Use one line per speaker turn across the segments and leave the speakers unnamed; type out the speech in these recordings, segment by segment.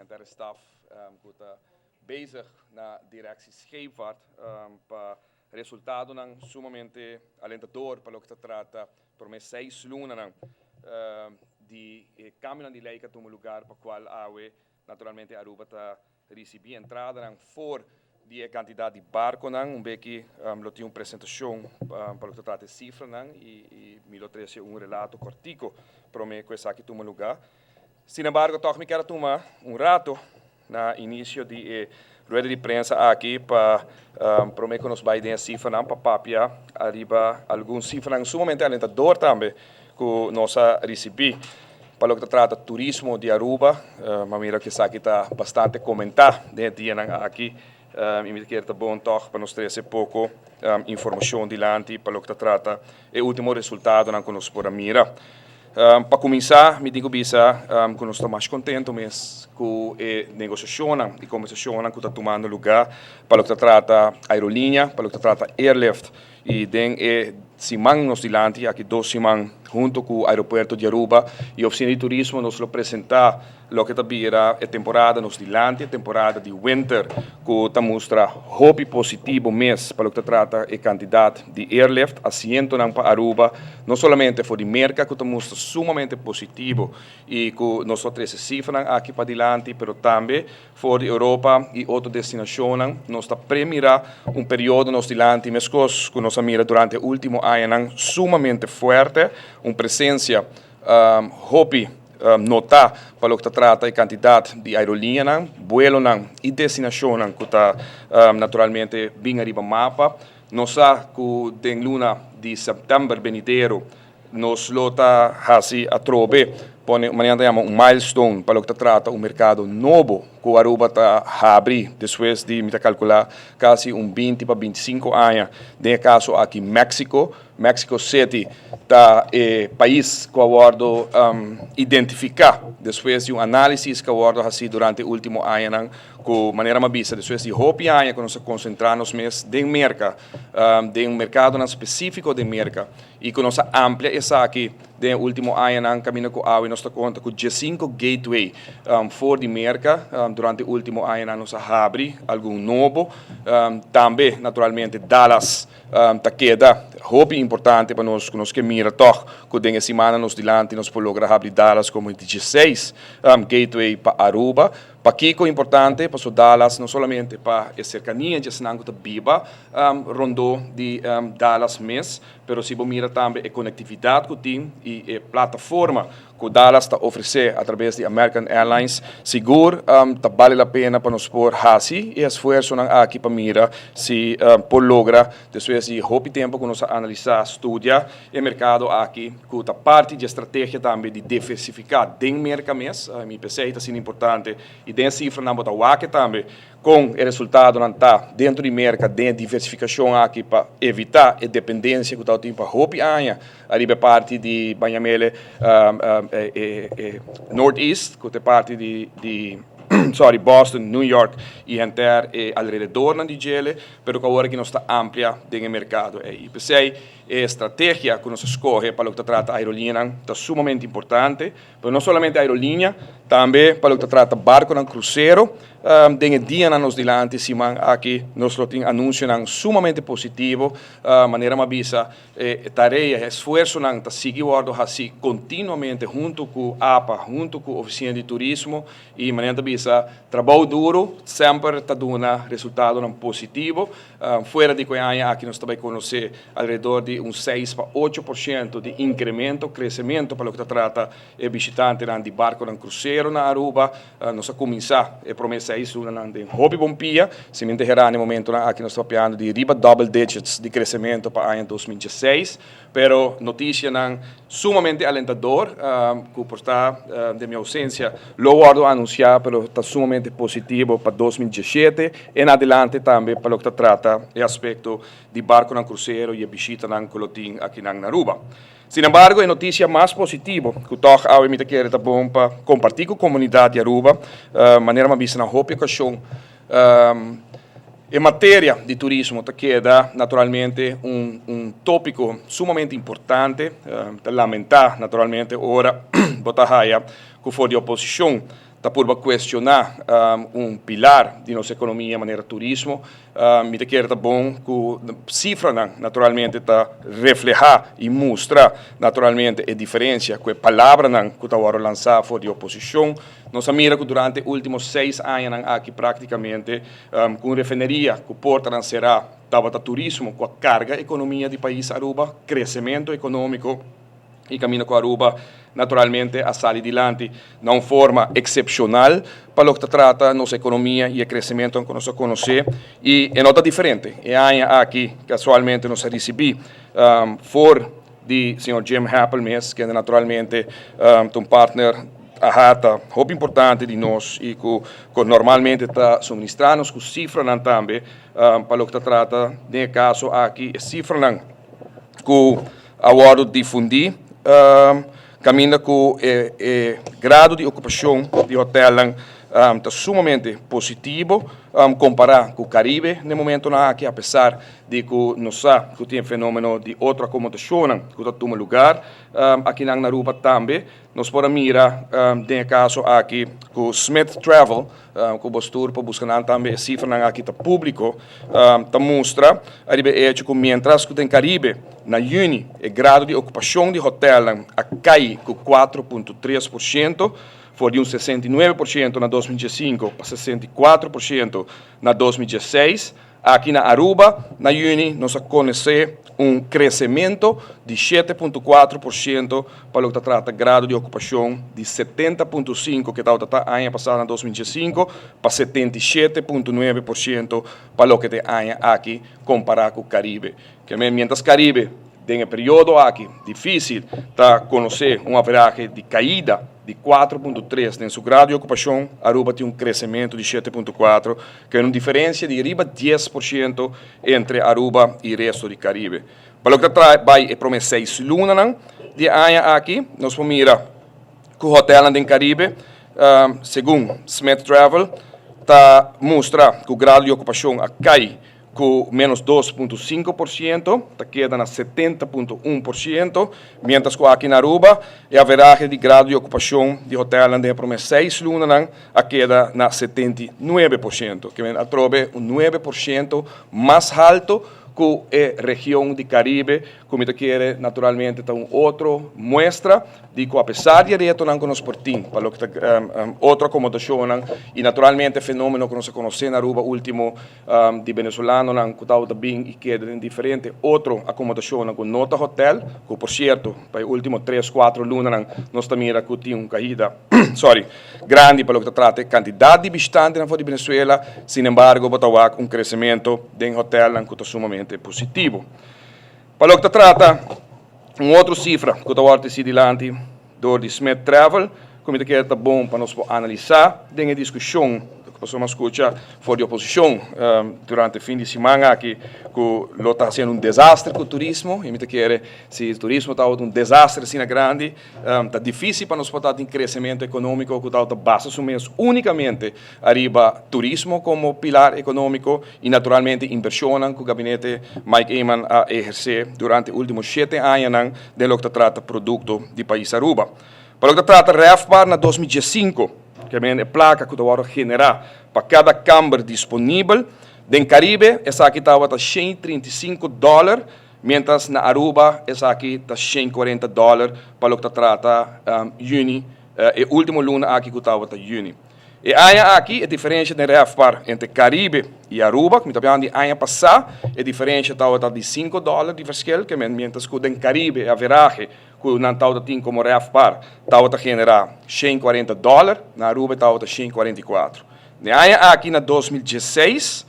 integraire staf que está bezig na directie scheepvaart para resultado não sumamente alentador para o que se trata por mais 6 lunas de caminho de lei que toma lugar para qual naturalmente Aruba está recebendo entrada for de quantidade de barco que lo tinha uma apresentação para o que se trata de cifra e me lo trouxe relato cortico para mim que aqui toma lugar. Sin embargo, toch me quero tomar rato na início de rueda de prensa aqui para mim que nos vai dar cifra para papia arriba alguns cifras sumamente alentador também que nós recebi para o que trata turismo de Aruba, mira que aqui está bastante comentado dentro aqui e me quero bom toch para nos trazer pouco informação dilante para o que trata o último resultado que nós podemos mirar. Para começar, me digo bisa que nós estamos mais contentes mesmo com a negociação e conversação que está tomando lugar para o que trata aerolínea, para o que trata airlift e den semana nos dilante aqui 2 semanas junto com o aeroporto de Aruba e a oficina de turismo nos lo apresentar lo que vira a temporada nos dilante, a temporada de winter que está mostra hope positivo mês para o que trata a quantidade de airlift asiento para Aruba, não somente for de merca que está mostra sumamente positivo e que nós outras cifras aqui para dilante, pero também for de Europa e outra destinação nós está premirar período nos dilante mesmo que nós mira durante o último ano sumamente forte, uma presença hope notar para o que trata a quantidade de aerolínea, vuelo e destinação que está naturalmente bem arriba do mapa. Nós sabemos que tem luna de setembro venidero, nós lota assim a trobe, manhã chamamos milestone para o que trata o mercado novo que o Aruba está a abrir, depois de me calcular quase 20 para 25 anos. No caso aqui México City está país que eu abordo identificar depois de análise que eu abordo assim durante o último ano com maneira mais vista depois de hope ano que nós concentramos mais de mercado específico de mercado e que nós amplia essa aqui no último ano caminho com a nós conta com 5 gateway for de mercado durante o último ano nós abre algum novo também naturalmente Dallas tá queda hope importante para nós que mira toch que dengue semana nos dilante nós por lograr abrir Dallas como 16 gateway para Aruba para Kiko importante para Dallas não somente para a cercania de Senango da Biba rondou de Dallas mês, pero se mira também a conectividade que tem e a plataforma que Dallas está oferecer através de American Airlines, seguro tá vale a pena para nós por assim e esforço aqui para mira se por logra depois de hope tempo que nós analisar estudia o mercado aqui que está parte de estratégia também de diversificar dentro do mercado mesmo, me pensei está sendo importante e dentro cifra não botar o aqui também com o resultado não está dentro do mercado dentro diversificação aqui para evitar a dependência que está tem para hope aia arriba parte de Banhamele Northeast que é parte de Boston, New York e enter alrededor de Gele, pero que agora que não está amplia no mercado. E pensei, a estratégia que nós escolhe para o que trata a aerolínea está sumamente importante, mas não somente a aerolínea, também para o que trata barco e cruzeiro, den dia nos dilante, simão aqui nós temos anúncio sumamente positivo, maneira mais visa, tarefa, esforço está seguindo assim continuamente junto com a APA, junto com a oficina de turismo e maneira visa trabalho duro sempre está dando resultado positivo, fora de Goiânia aqui nós também conhecer alrededor de 6 para 8% de incremento, crescimento para o que trata o visitante de barco e cruzeiro na Aruba, nós começar a promessa isso em hobby bompia, se me enterrar no momento aqui nós estamos falando de riba double digits de crescimento para o ano 2016, pero notícia sumamente alentador, que por estar de minha ausência, lo guardo anunciar, pero está sumamente positivo para 2017 e adelante também para o que trata o aspecto de barco e cruzeiro e a visita que aqui na Aruba. Sin embargo, a notícia mais positiva que toch ao me querer tá bom para compartilhar com a comunidade de Aruba, maneira mais vista na ocasião, em matéria de turismo, queda naturalmente tópico sumamente importante, lamentar naturalmente ora botar que for de oposição está por questionar pilar de nossa economia, maneira turismo. Me te quer tá bom que cifra naturalmente está reflejar e mostrar naturalmente a diferença que a palavra que está agora lançada for de oposição. Nós mira que durante os últimos 6 anos aqui praticamente com refineria que porta será estava turismo com a carga economia do país Aruba, crescimento econômico e caminho com Aruba naturalmente a sair adiante de uma forma excepcional para o que trata nossa economia e o crescimento que nós conhecemos e é nota diferente. E aqui casualmente nós recebemos for de senhor Jim Happelmes, que é naturalmente um partner a rata muito importante de nós e que normalmente está suministrando com cifras também para o que trata de caso aqui cifras que agora difundir caminha com o grado de ocupação de hotel está sumamente positivo comparado com o Caribe no momento aqui, apesar de que nós sabemos que tem fenômeno de outra acomodação que está tomando lugar aqui na Aruba também. Nós podemos mirar, no caso aqui, que o Smith Travel, que o Bostur, para buscar também cifra aqui está público, está mostra, que mientras que tem Caribe, na Juni, o grado de ocupação de hotel cai com 4,3%, foi de 69% na 2005 para 64% na 2016. Aqui na Aruba, na Juni, nós conhecemos crescimento de 7,4% para o que trata grado de ocupação de 70,5% que estava ano passado na 2005 para 77,9% para o que tem aqui comparado com o Caribe. Que mientras Caribe tem um período aqui difícil para conhecer uma averagem de caída de 4,3% em seu grado de ocupação, Aruba tem crescimento de 7,4%, que é uma diferença de arriba 10% entre Aruba e o resto do Caribe. Para o que vai para 6 lunas de ano aqui, nós vamos mirar que o hotel no Caribe, segundo Smith Travel, mostra que o grado de ocupação cai com menos 2,5%, queda na 70,1%, mientras que aqui na Aruba, a averagem de grado de ocupação de hotel de por 6 lunas, queda na 79%, que a trobe 9% mais alto que a região do Caribe, como te quer naturalmente está outra mostra de que apesar de reto não nos portim para que outra acomodação e naturalmente fenômeno que nós conhecemos na Aruba último de venezuelano que está bem e que é diferente outra acomodação com nota hotel que por certo para os últimos 3-4 lunas nós também era que tinha uma caída grande para o que trata quantidade de visitantes na de Venezuela, sin embargo botawa crescimento de hotel que está sumamente positivo. Para o que trata, uma outra cifra que está adiante do Smith Travel, como que é bom para nós analisar, tem a discussão que nós escutar fora de oposição durante o fim de semana que está sendo desastre com o turismo, e me quer se o turismo está um desastre assim grande, está difícil para nós botar em crescimento econômico que está base unicamente arriba turismo como pilar econômico e naturalmente inversão que o gabinete Mike Eman a exercer durante os últimos 7 anos de lo que trata produto do país Aruba. Para o que trata REFPAR na 2015, que é a placa que vai generar para cada câmara disponível, em Caribe, essa aqui estava a $135, mientras na Aruba, essa aqui está $140 para o que trata Juni, o último luna aqui que estava a Juni. E aqui a diferença de REFPAR entre Caribe e Aruba, como está vendo, ano passado, a diferença estava de $5 de verschil, que mientras que em Caribe a veragem que não estava como REFPAR estava a generar $140, na Aruba estava a $144. Aqui na 2016,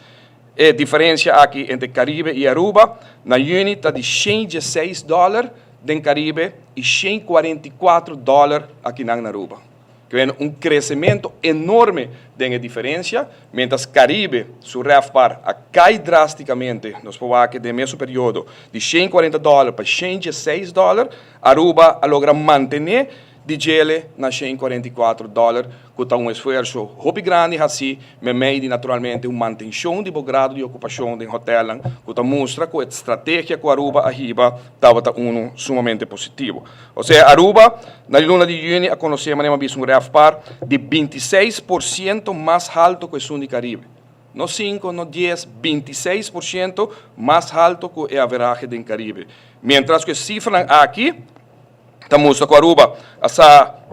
a diferença aqui entre Caribe e Aruba, na Juni está de $116 em Caribe e $144 aqui na Aruba. Que é crescimento enorme da diferença, mientras Caribe, seu REFPAR, cai drasticamente, nós podemos ver que no mesmo período, de $140 para $116, Aruba logra manter de gele na $144, que está esforço hobby grande assim, mas meio naturalmente manutenção de bom grado de ocupação do hotel, que mostra que a estratégia que Aruba arriba estava sumamente positivo. Ou seja, Aruba, na luna de junho, a conhecemos um RevPAR de 26% mais alto que o sul do Caribe. No 5, no 10, 26% mais alto que a average do Caribe. Mientras que a cifra aqui, estamos com Aruba,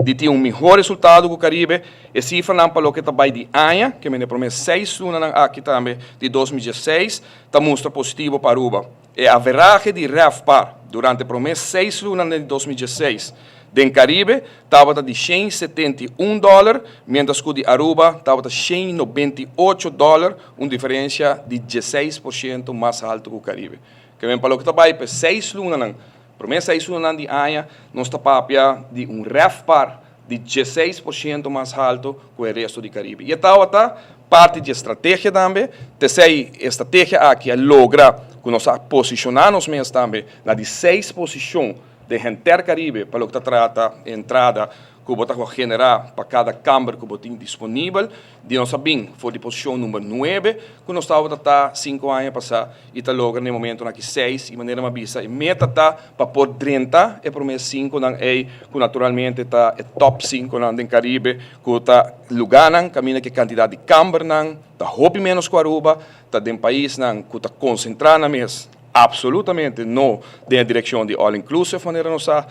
de ter melhor resultado que o Caribe, e cifra não para o que está de ano, que me promete 6 lunas aqui também, de 2016, estamos positivo para Aruba. E a average de RevPAR, durante promete 6 lunas de 2016, do Caribe, estava de $171, mientras que de Aruba estava de $198, uma diferença de 16% mais alto que o Caribe. Que vem para o que está para 6 lunas, promessa 6 lunas de ano, nós estamos de RevPAR de 16% mais alto que o resto do Caribe. E estava parte de estratégia também, terceira estratégia aqui é lograr que nós posicionarmos mesmo também na de 6 posições de Intercaribe, para o que trata a entrada que você vai generar para cada câmara que você tem disponível. De nós bem, foi de posição número 9, que nós estávamos 5 anos passados e está logo no momento aqui 6, de maneira mais vista. E meta está para por 30, e para mim 5, que naturalmente está top 5 no Caribe, que está lugar, caminha que quantidade de câmara, está hobby menos com Aruba, está de um país que está concentrado mesmo. Absolutamente não na direção de all inclusive, maneira nossa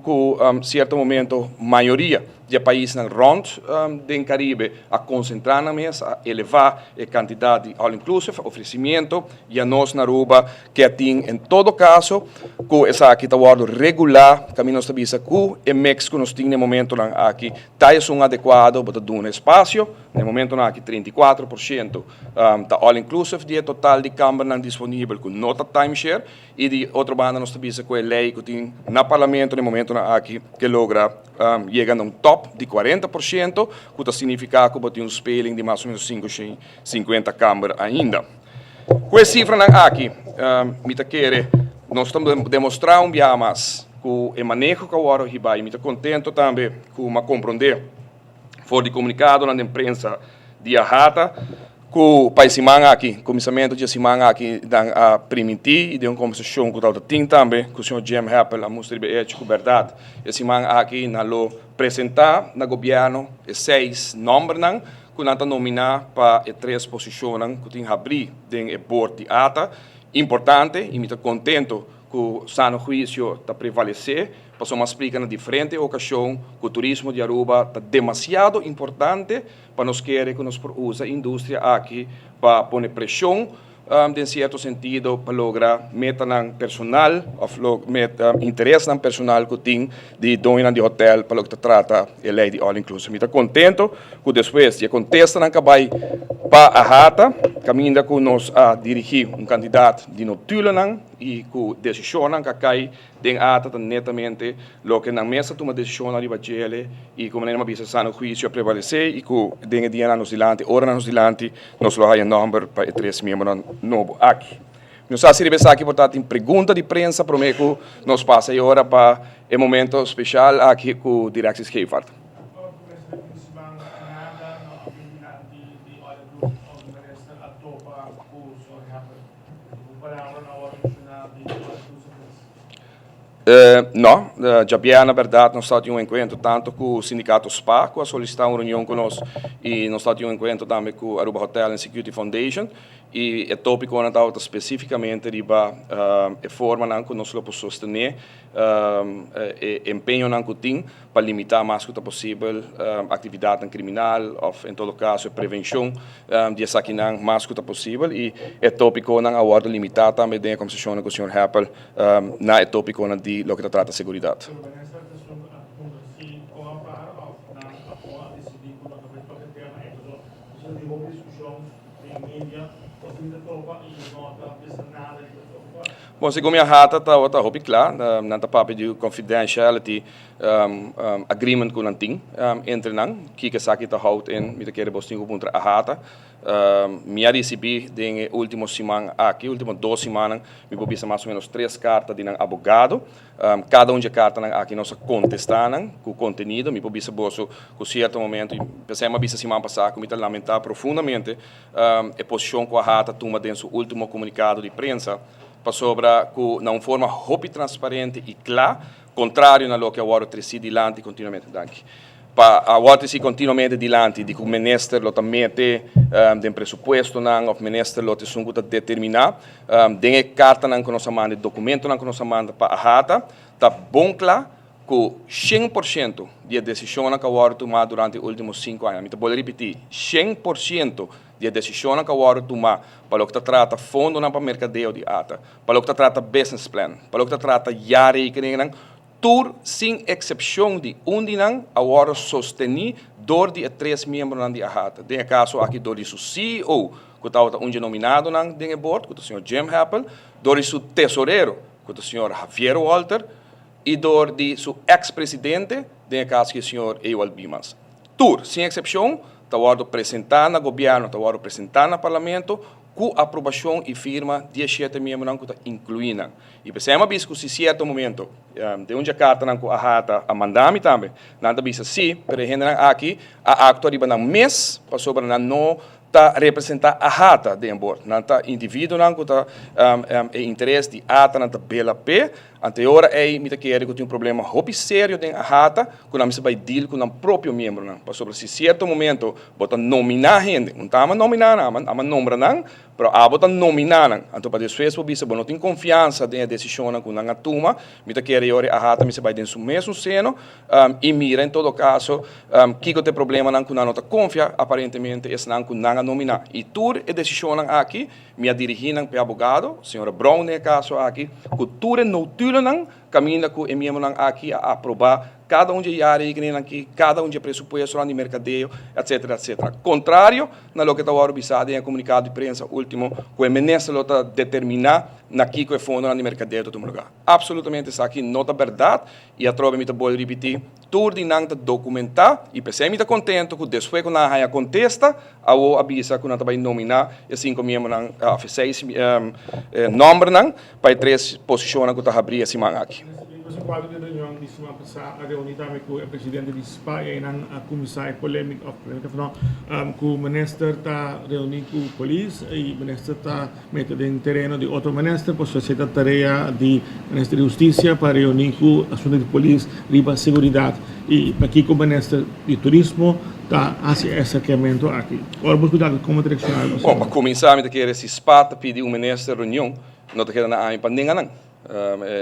com certo momento maioria de países no do Caribe a concentrar na mesa, a elevar a quantidade de all inclusive, oferecimento e a nós na Aruba que tem em todo caso com essa aqui está regular, caminho está visa com e México nós tem no momento aqui tá adequado para dar um espaço, no momento aqui 34% tá all inclusive de total de câmara disponível com nota timeshare e de outra banda nós temos com a lei que tem no parlamento no momento aqui que logra chegar a um top de 40%, que significa que tem um spelling de mais ou menos 50 câmaras ainda. Com essa cifra aqui, nós estamos demonstrando um dia mais que o manejo que o Oro Ribai, estou contente também com a compreender, foi de comunicado na imprensa de Arrata, que o país aqui, comissamento de semana aqui, a permitir e de uma conversação com o tem também, com o senhor Jim Happel, a mostra de ética e verdade, e semana aqui, na lo apresentar no governo 6 nomes, que nós nominar para 3 posições que tem abrir dentro do board de ATA, importante, e me estou contente que o sano juízo está prevalecer, passamos a explicar na diferente ocasião que o turismo de Aruba está demasiado importante para nós querer que nós usa a indústria aqui para pôr pressão, em certo sentido, para lograr meta no personal, interesse no personal que tem de dono de hotel, para o que trata a lei de all inclusive. Estou contente que depois de contesta na cabai para a rata, caminha que nós a dirigir um candidato de notulen e que decisão que cai den ata netamente lo que na mesa toma decisão ali bachele e como nem uma visa sano juízo a prevalecer e que den dia anos dilante, hora anos dilante, nós lo hay número para 3 membros novo aqui. Nós a servir aqui portanto em pergunta de prensa prometo nós passa agora para o momento especial aqui com o Director Scheepvaart. Não, já na verdade nós estamos em um encontro tanto com o sindicato SPA, que a solicitar uma reunião conosco, e nós estamos em um encontro também com o Aruba Hotel and Security Foundation, e o tópico não está especificamente riba a forma que nós podemos sostener, empenho que tem para limitar mais que possível atividade criminal, ou em todo caso prevenção de essa aqui mais que possível, e o tópico não agora limitar também a conversação com o Sr. Happel na tópico de lo que trata de seguridade. Bom, segundo minha rata, está muito claro, não está papo de confidentiality agreement com nanting entre nang, que sabe que houdt in, met querer bostinho contra a rata. Minha recebi de última semana aqui, última 2 semanas, me publica mais ou menos 3 cartas de abogado. Cada de carta aqui nós contestando com o conteúdo, me publica bolso com certo momento, pensei uma vez semana passada, me lamentar profundamente a posição que a rata toma dentro do último comunicado de imprensa, para sobre uma forma muito transparente e clara, contrário a lo que a Waro treci dilante continuamente. Para a Waro treci continuamente dilante de que o ministro lo mete de presupuesto o ministro lo sungo determinar, de carta não que nós manda, documento não que nós manda para a rata, está bom claro que 100% de decisão que a Waro tomou durante os últimos 5 anos, eu vou repetir, 100% de decisão que a Waro tomou para o que trata fundo para o mercadeo de ata, para o que trata business plan, para o que trata jaarrekeningen, tur sem exceção de não a Waro sostenir door de 3 membros da ata. Tem caso aqui door de seu CEO, que está nominado na board, que é o senhor Jim Happel, door de seu tesoureiro, que é o senhor Javier Walter, e door de seu ex-presidente, tem caso que é o senhor Ewald Bimas. Tur, sem exceção, está apresentar no governo, está apresentar no parlamento, com aprovação e firma de 17 membros que está incluindo. E pensamos que se certo momento, de carta a rata a mandar-me também, nada bisa sim, pero aqui, a acto arriba no mês, para sobre não está representar a rata de embora, não está indivíduo que está interesse de ata na bela pé, anterior me quer que tem problema muito sério de a rata, que não se vai deal com o próprio membro, para sobre se certo momento bota nominar gente, não está nominar, ama nombra não, pero a bota nominar, então para depois o bisa não tem confiança de decisão com a turma, me quer a rata me se vai dentro do mesmo seno e mira em todo caso que tem problema não com a nota confia aparentemente é não com a nominar e tudo é decisão aqui me dirigir para o advogado, senhora Brown no caso aqui, que tudo é notulo caminha com o membro aqui a aprovar cada de área que aqui, cada de presupuesto de mercadeio, etc, etc. Contrário, na lo que está observado em comunicado de imprensa último, que o ministro está determinar aqui que é fundo de mercadeio de todo lugar. Absolutamente isso aqui não é verdade e a troca me está bom repetir, tudo de não documentar e pensei me está contente que depois que a raia contesta, a o avisa que não vai nominar e 5 membros a 6 nomes para 3 posições que está abrindo esse semana aqui.
Sa quadro de reunião de semana passada, a reunião também com o presidente de SPA e a comissária polêmica, que o ministro está reunindo com a polícia e o ministro está metendo em terreno de outro ministro, para fazer a tarefa de ministro de Justiça para reunir com o assunto de polícia, riba segurança. E aqui com o ministro de Turismo está fazendo esse acercamento aqui. Agora, vamos cuidar como direcionar.
Bom, para começar, me quer esse SPA pedir ministro reunião, não te quer na AIM para ninguém.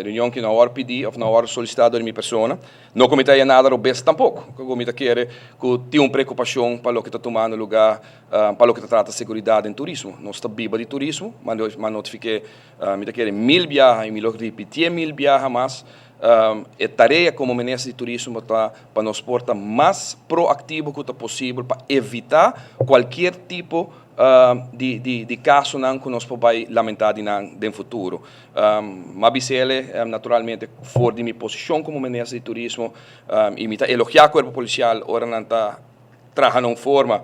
Reunião que não hora pedir ou não hora solicitado de minha pessoa, não comitê nada robusto tampouco. O comitê quer que tenha uma preocupação para o que está tomando lugar, para o que trata de segurança em turismo. Não está viva de turismo, mas notifiquei, me quer 1000 viagens e me repetir 1000 viagens mais. É tarefa como ministro de turismo para nos portar mais proativo que possível para evitar qualquer tipo de caso que nós podemos lamentar no futuro. Mas naturalmente, fora de minha posição como ministro de turismo, e me elogiar o corpo policial, ora não está trabalhando de forma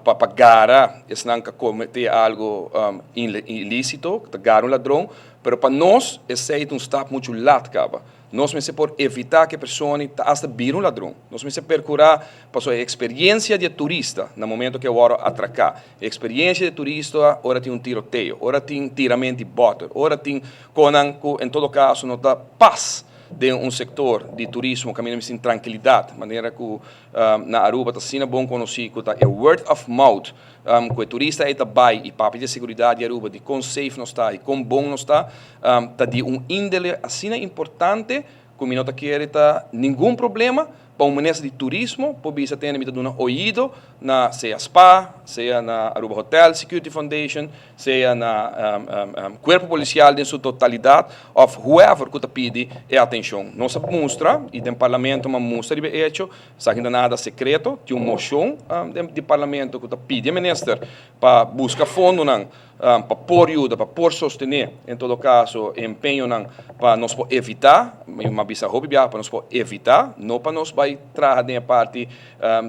para pagar, se não cometer algo ilícito, pagar ladrão, mas para nós, esse é um step muito lado, nós temos por evitar que a pessoa hasta vire ladrão. Nós temos procurar para a experiência de turista no momento que eu vou atracar. A experiência de turista, ora tem tiroteio, ora tem tiramento de bota, ora tem, em todo caso, não dá paz de sector de turismo, caminhamos em tranquilidade, de maneira que na Aruba está sendo bom conhecido, é word of mouth, que o turista está bem e papo de segurança de Aruba, de quão safe não está e quão bom não está de índole assim importante, que não quer nenhum problema, para o ministro de turismo, por bisa ter me dando ouído na seja SPA, seja na Aruba Hotel Security Foundation, seja na corpo policial em sua totalidade, of whoever que pede é atenção. Nós mostra e do parlamento uma mostra de hecho, sabe ainda nada secreto, tem uma moção de parlamento que pede ao ministro para buscar fundo para pôr ajuda, para pôr sostener, em todo caso, empenho para nós evitar, uma bisa para nós evitar, não para nós vai trazer a parte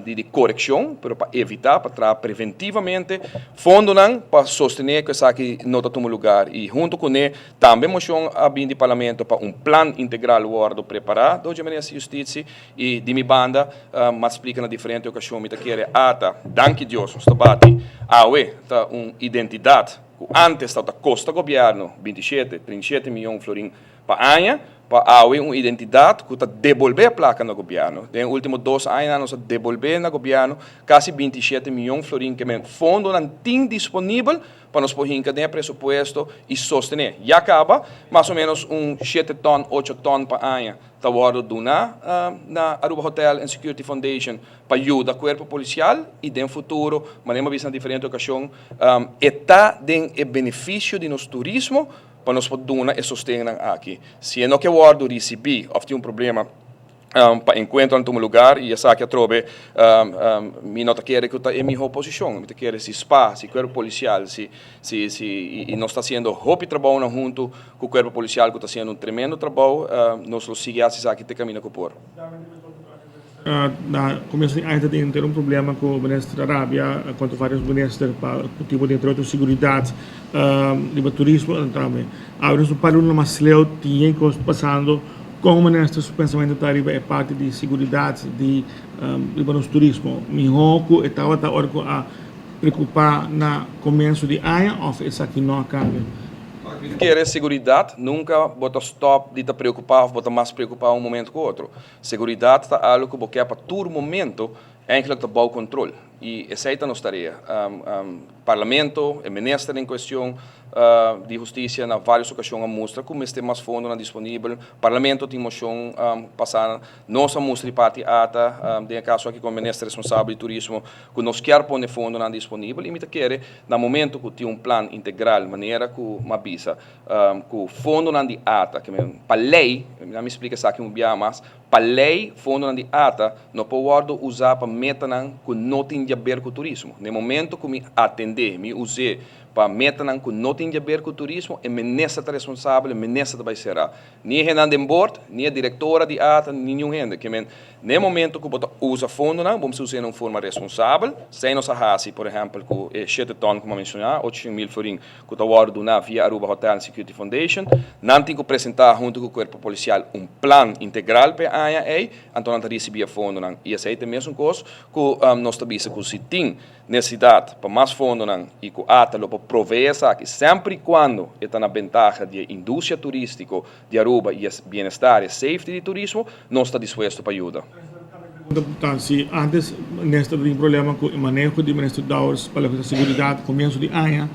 de correção, mas para evitar, para trazer preventivamente, fundo para sostener que essa aqui não está tomando lugar. E junto com ele, também moção a de parlamento para plano integral guardo preparado, do Ministério da Justiça, e de minha banda, mas explica na diferente ocasião, me quer ata, danke Deus, está bate, tá identidade, antes estava custa governo 27, 37 milhões de florins para ano, para uma identidade que está devolver a placa no governo. Nos últimos 2 anos, nós devolver no governo quase 27 milhões de florins que fundo não tem disponível para nós pôr em presupuesto e sostener. E acaba mais ou menos 7 ton, 8 ton para ano. Está guardado na Aruba Hotel and Security Foundation para ajudar o corpo policial e no futuro, mas numa visão diferente ocasião, está o benefício de nosso turismo para nós poder sostener aqui. Se não que guardo receber, ou tem problema para encontrar em um lugar e essa que trobe me nota que é que está em minha posição, me quer se spa, se corpo policial, se e nós está fazendo hopi trabalho junto com o corpo policial que está fazendo tremendo trabalho, nós lo sigue assim que te caminha com por.
Na começo ainda tem ter problema com o ministro da Arábia, quanto vários ministros para o tipo de entre outras seguridade, de turismo também. Agora o Paulo Masleu tinha que passando com o ministro do pensamento da Arábia é parte de seguridade de turismo. Minhoco estava a preocupar na começo de ano ou essa aqui não cambia.
Querer segurança, nunca bota stop de estar preocupado, bota mais preocupado um momento com o outro. Segurança é algo que você quer para todo momento, é que está bom controle. E essa é a nossa tarefa. Parlamento, o ministro em questão de justiça, na várias ocasiões, mostra como este mais fundo disponível. Parlamento tem moção passar, nossa mostra de parte ata, de caso aqui com o ministro responsável de turismo, que nós queremos pôr fundo disponível, e me quer, no momento que tem plano integral, maneira que uma visa, que o fundo de ata, que para lei, não me explica isso aqui um dia mais, para lei, fundo de ata, não pode usar para meter que não tem a ver com o turismo. No momento que me atender, me usei para meter que não tem a ver com o turismo, é ministra responsável, é ministra vai ser. Nem Renan Board, nem a diretora de ata, nenhum gente. Que no momento que você usa fundo, vamos usar de uma forma responsável, sem nossa raça, por exemplo, com 7 ton, como mencionar, 8 mil florins, que está guardado via Aruba Hotel and Security Foundation, não tem que apresentar junto com o corpo policial plano integral para a AIA, então não recebia fundo. E essa é a mesma coisa que nós estamos que se tem necessidade para mais fundo e que a ATA prover essa aqui, sempre e quando está na vantagem de indústria turística de Aruba e bem-estar e safety de turismo, nós está disposto para ajudar.
Se antes nesta tem problema com o manejo de ministro Dawes para a segurança, começo de ano,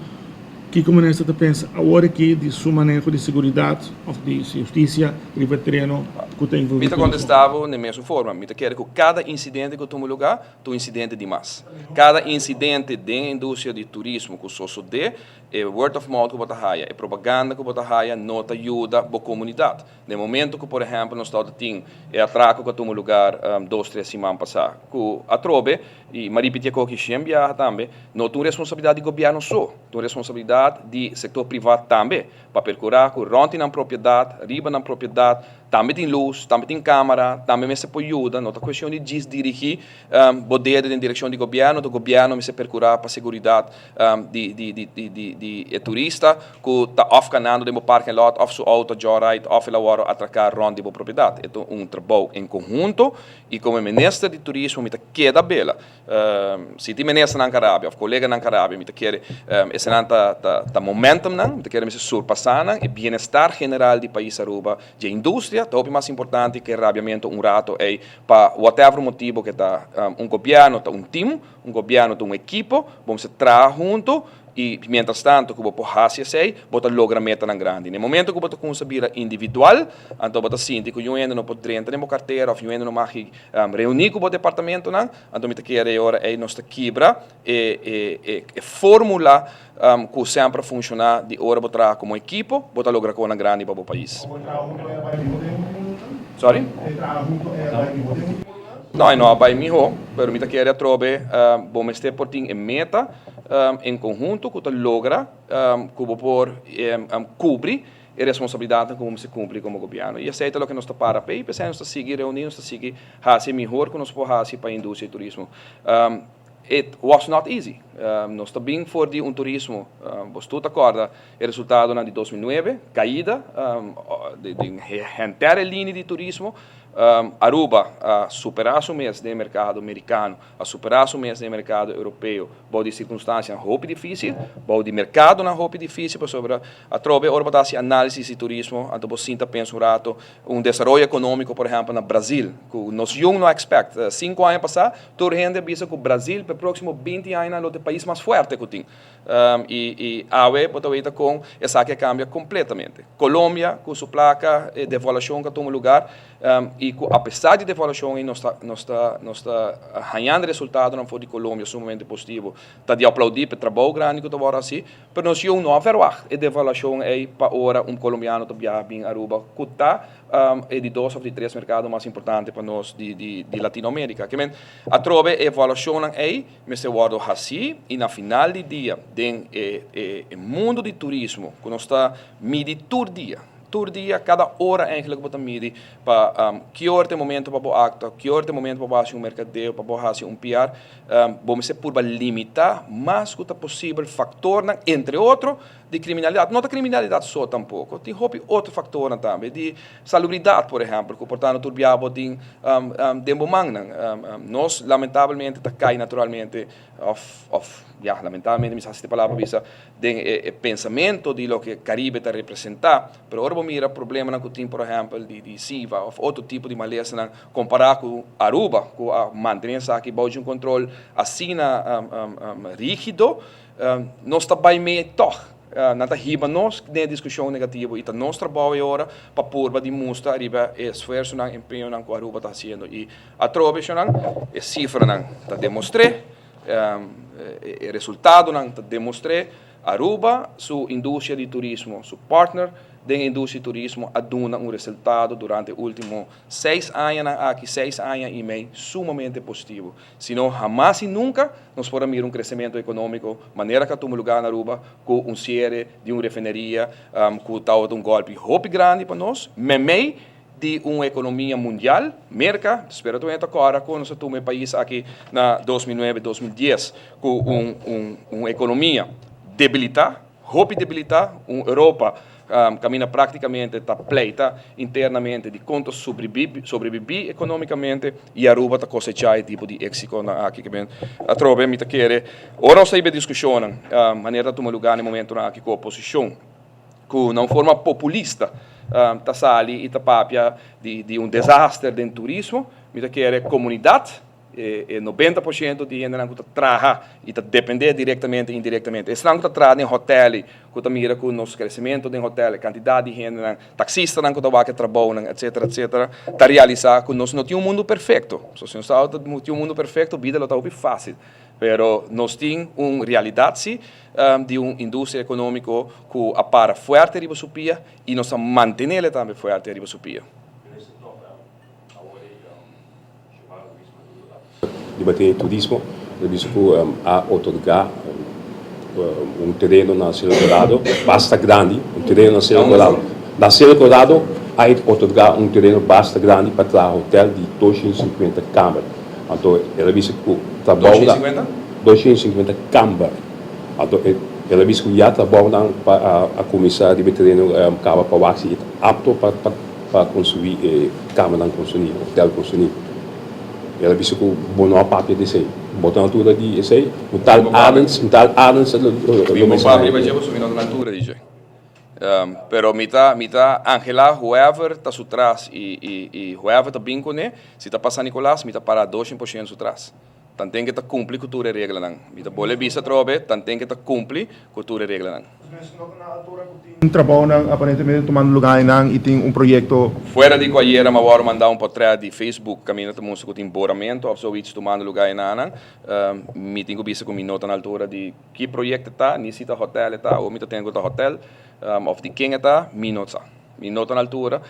que o ministro pensa agora aqui de seu manejo de segurança, de justiça, de veterano, que tem envolvido.
Eu contestava na mesma forma. Eu quero que cada incidente que toma lugar, é um incidente demais. Cada incidente da indústria de turismo que sucede, é word of mouth que você raia, é propaganda que você raia, não ajuda a comunidade. No momento que, por exemplo, nós estamos tendo atraco que toma lugar 2, 3 semanas passadas, que a trobe, e Maria Pitia que sempre também, não tem responsabilidade do governo só, tem responsabilidade do setor privado também, para procurar que ronte na propriedade, riba na propriedade, também tem luz, também tem câmara, também se pode ajudar, não é questão de dirigir poder em direção do governo me se procurar para a segurança de turista que está off-canando de parking lot, off sua auto, joyride, off ela hora atracar ronde de propriedade. É um trabalho em conjunto e como ministro de turismo me queda bela. Se tem ministro na Arábia, ou colega na Arábia, me quer esse não tá momentum não, me quer me surpassar e bem-estar general do país Aruba, de indústria, é o mais importante. importante que rabiamento rato é para whatever motivo que está governo, está time, governo, está equipo, vamos trabalhar junto e, mientras tanto, que você fazer sei, você logra meta na grande. No momento que você conseguir individual, então você sente que eu ainda não pode entrar na carteira, ou eu ainda não mag reunir com o departamento, então me quer agora é nossa quebra e fórmula que sempre funciona de hora para trabalhar como equipo, você logra com na grande para o país. Sorry? Não vai melhor, mas me quer trobe, vamos ter por ti em meta, em conjunto, que você logra, que você por cobrir a responsabilidade como se cumpre como governo. E aceita o que nós está para aí, pensamos nós seguir reunir, nós seguir fazer melhor que nós podemos fazer para a indústria e turismo. It was not easy. Nós está bem for de turismo. Você acorda o resultado de 2009, caída de inteira linha de turismo. Aruba a superar o mês do mercado americano, a superar o mês do mercado europeu, por de circunstâncias roupa difícil, por de mercado na roupa difícil, sobre a trobe para fazer análise de turismo, então você pensa rato desenvolvimento econômico, por exemplo, no Brasil, que nós não expect. 5 anos passados, toda a gente pensa que o Brasil, para os próximos 20 anos, é o país mais forte que tem. E agora, pode ver com essa que cambia completamente. Colômbia, com sua placa de devaluação que toma lugar, e apesar de devaluação, nós está ganhando resultado na de Colômbia sumamente positivo. Está de aplaudir para o trabalho grande que está agora assim, mas nós não haverá a devaluação é para agora colombiano que viaja bem a Aruba, que está é de 2 ou de 3 mercados mais importantes para nós de Latinoamérica. Que a trobe a evaluação é, mas eu guardo assim, e na final do dia, o mundo de turismo, que nós está medindo todo dia, cada hora eigenlijk wat midi para que hora tem momento para o acto, que hora tem momento para fazer mercadeo, para fazer PR, vamos ser por limitar mais que possível factor entre outros de criminalidade, não da criminalidade só tampouco, tem outro factor também de salubridade, por exemplo, que portanto turbiabo tem nós lamentavelmente cai naturalmente lamentavelmente me sabe a palavra visa de pensamento de lo que Caribe está representar, pero agora mira problema que tem, por exemplo, de SIVA ou outro tipo de maleza comparado com Aruba, com a mantenha aqui baixo de controle assim rígido, nós está bem meio toch. Nada riba nós de discussão negativa e nós trabalho agora para pôr de mostrar riba esforço na empenho que a Aruba está fazendo e a trobe a cifra está demonstrei o resultado está demonstrei Aruba sua indústria de turismo seu partner da indústria de turismo a dona resultado durante os últimos 6 anos aqui 6 anos e meio sumamente positivo. Senão, jamais e nunca nós podemos ter crescimento econômico, maneira que toma lugar na Aruba, com série de refineria, com tal de golpe grande para nós, meio de uma economia mundial, merca, espero que agora, quando nós tomamos país aqui na 2009, 2010, com uma economia debilitar, Europa caminha praticamente está pleita internamente de quanto sobreviver economicamente e a Aruba está cosechando tipo de êxito aqui que a trobe me quer ora nós estamos discussão maneira de tomar lugar no momento aqui com a oposição com uma forma populista está sali e papia de desastre do turismo me quer comunidade 90% de gente que trabalha e depende diretamente e indiretamente. Esse não trabalha em hotel, que mira com o nosso crescimento em hotel, quantidade de gente, taxista que trabalham, etc, está realizar que nós não temos mundo perfeito. Se nós não temos mundo perfeito, a vida está muito fácil. Pero nós temos uma realidade de uma indústria econômica que apara forte riba supia e nós mantê-la também forte riba supia.
Debater turismo, a otorgar terreno na Cerro Colorado, bastante grande, terreno na Cerro Colorado. Na Cerro Colorado, a otorgar terreno bastante grande para trabalhar hotel de 250 câmaras. Então, ela disse que trabalha 250 câmaras. Então, ela disse que já trabalha para a comissão de terreno para o apto para construir câmara consumir, hotel consumir. Ela disse que o bono papel desse aí, botou na altura de esse aí, o tal Adams,
o papel vai ser subindo na altura, DJ. Pero mita Angela, whoever está atrás e whoever está bem com ele, se está passando Nicolás, mita para 200% atrás. Então tem que estar cumprir com toda a regra não. Mita pode visa trobe, então tem que estar cumprir com toda a regra não.
Um trabalho aparentemente tomando lugar e tem projeto.
Fora de qualquer mas vou mandar portrait de Facebook, caminho de música com emboramento, ou zoiets tomando lugar não. Me tenho visa com minha nota na altura de que projeto está, nem se está hotel está, ou me tenho que hotel, of de quem está, minha nota. Minha nota na altura,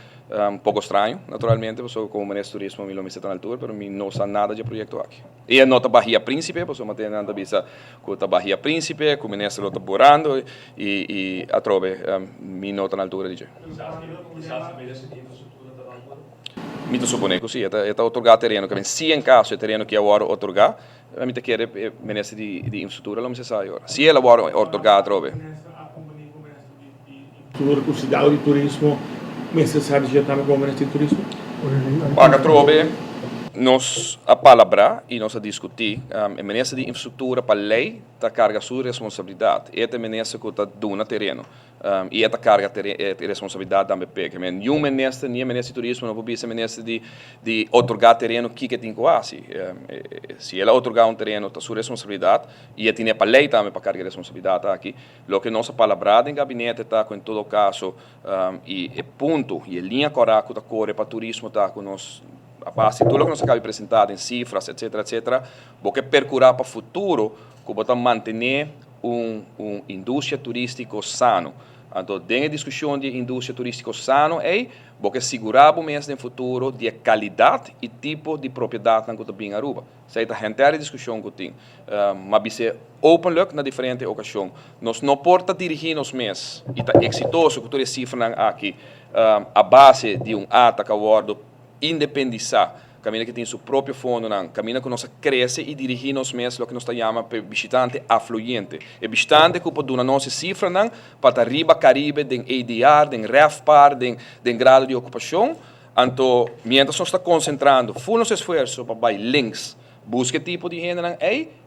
pouco estranho, naturalmente, porque como ministro de turismo, me está na altura, mas me não sabe nada de projeto aqui. E a nota Bahia Príncipe, porque eu tenho nada visa com a Bahia Príncipe, com o ministro está borrando, e a trove, minha nota na altura de me supone que sim, é otorgar terreno, que se em caso é terreno que eu vou otorgar, a mim quer ministro de infraestrutura, não necessário agora. Se ela vai otorgar a trove.
O cidade de turismo necessário já também como ministro de turismo?
Para trove, nós a palavra e nós a discutir, a ministro de infraestrutura para a lei está carga sua responsabilidade. É a ministro que está dando terreno. E esta carga de responsabilidade da BP. Nenhum ministro, nem ministro de turismo, não pode ser ministro de otorgar terreno que tem quase. Se ela otorgar terreno, está sua responsabilidade, e tem a lei também para carga de responsabilidade aqui. O que nossa palavra em gabinete está, em todo caso, e ponto, e a linha correta que corre para turismo está com nós, a base de tudo que nós acabamos de apresentar em cifras, etc., porque percurar para o futuro, que vamos manter indústria turística sano. Então, tem a discussão de indústria turística sano, porque segurar o mês no futuro de qualidade e tipo de propriedade que está bem Aruba. Essa é a inteira discussão que tem. Mas se openlijk na diferente ocasião. Nós não porta dirigir nos mês e está exitoso que toda cifra aqui a base de ata que abordo independizar. Caminha que tem seu próprio fundo, caminha que nós cresce e dirige nos meses o que nós chamamos de visitante afluente. E visitante que pode dar nossa cifra para arriba Caribe, den ADR, den RevPAR, den grado de ocupação. Então, mientras nós está concentrando full nosso esforço para links, busca tipo de gente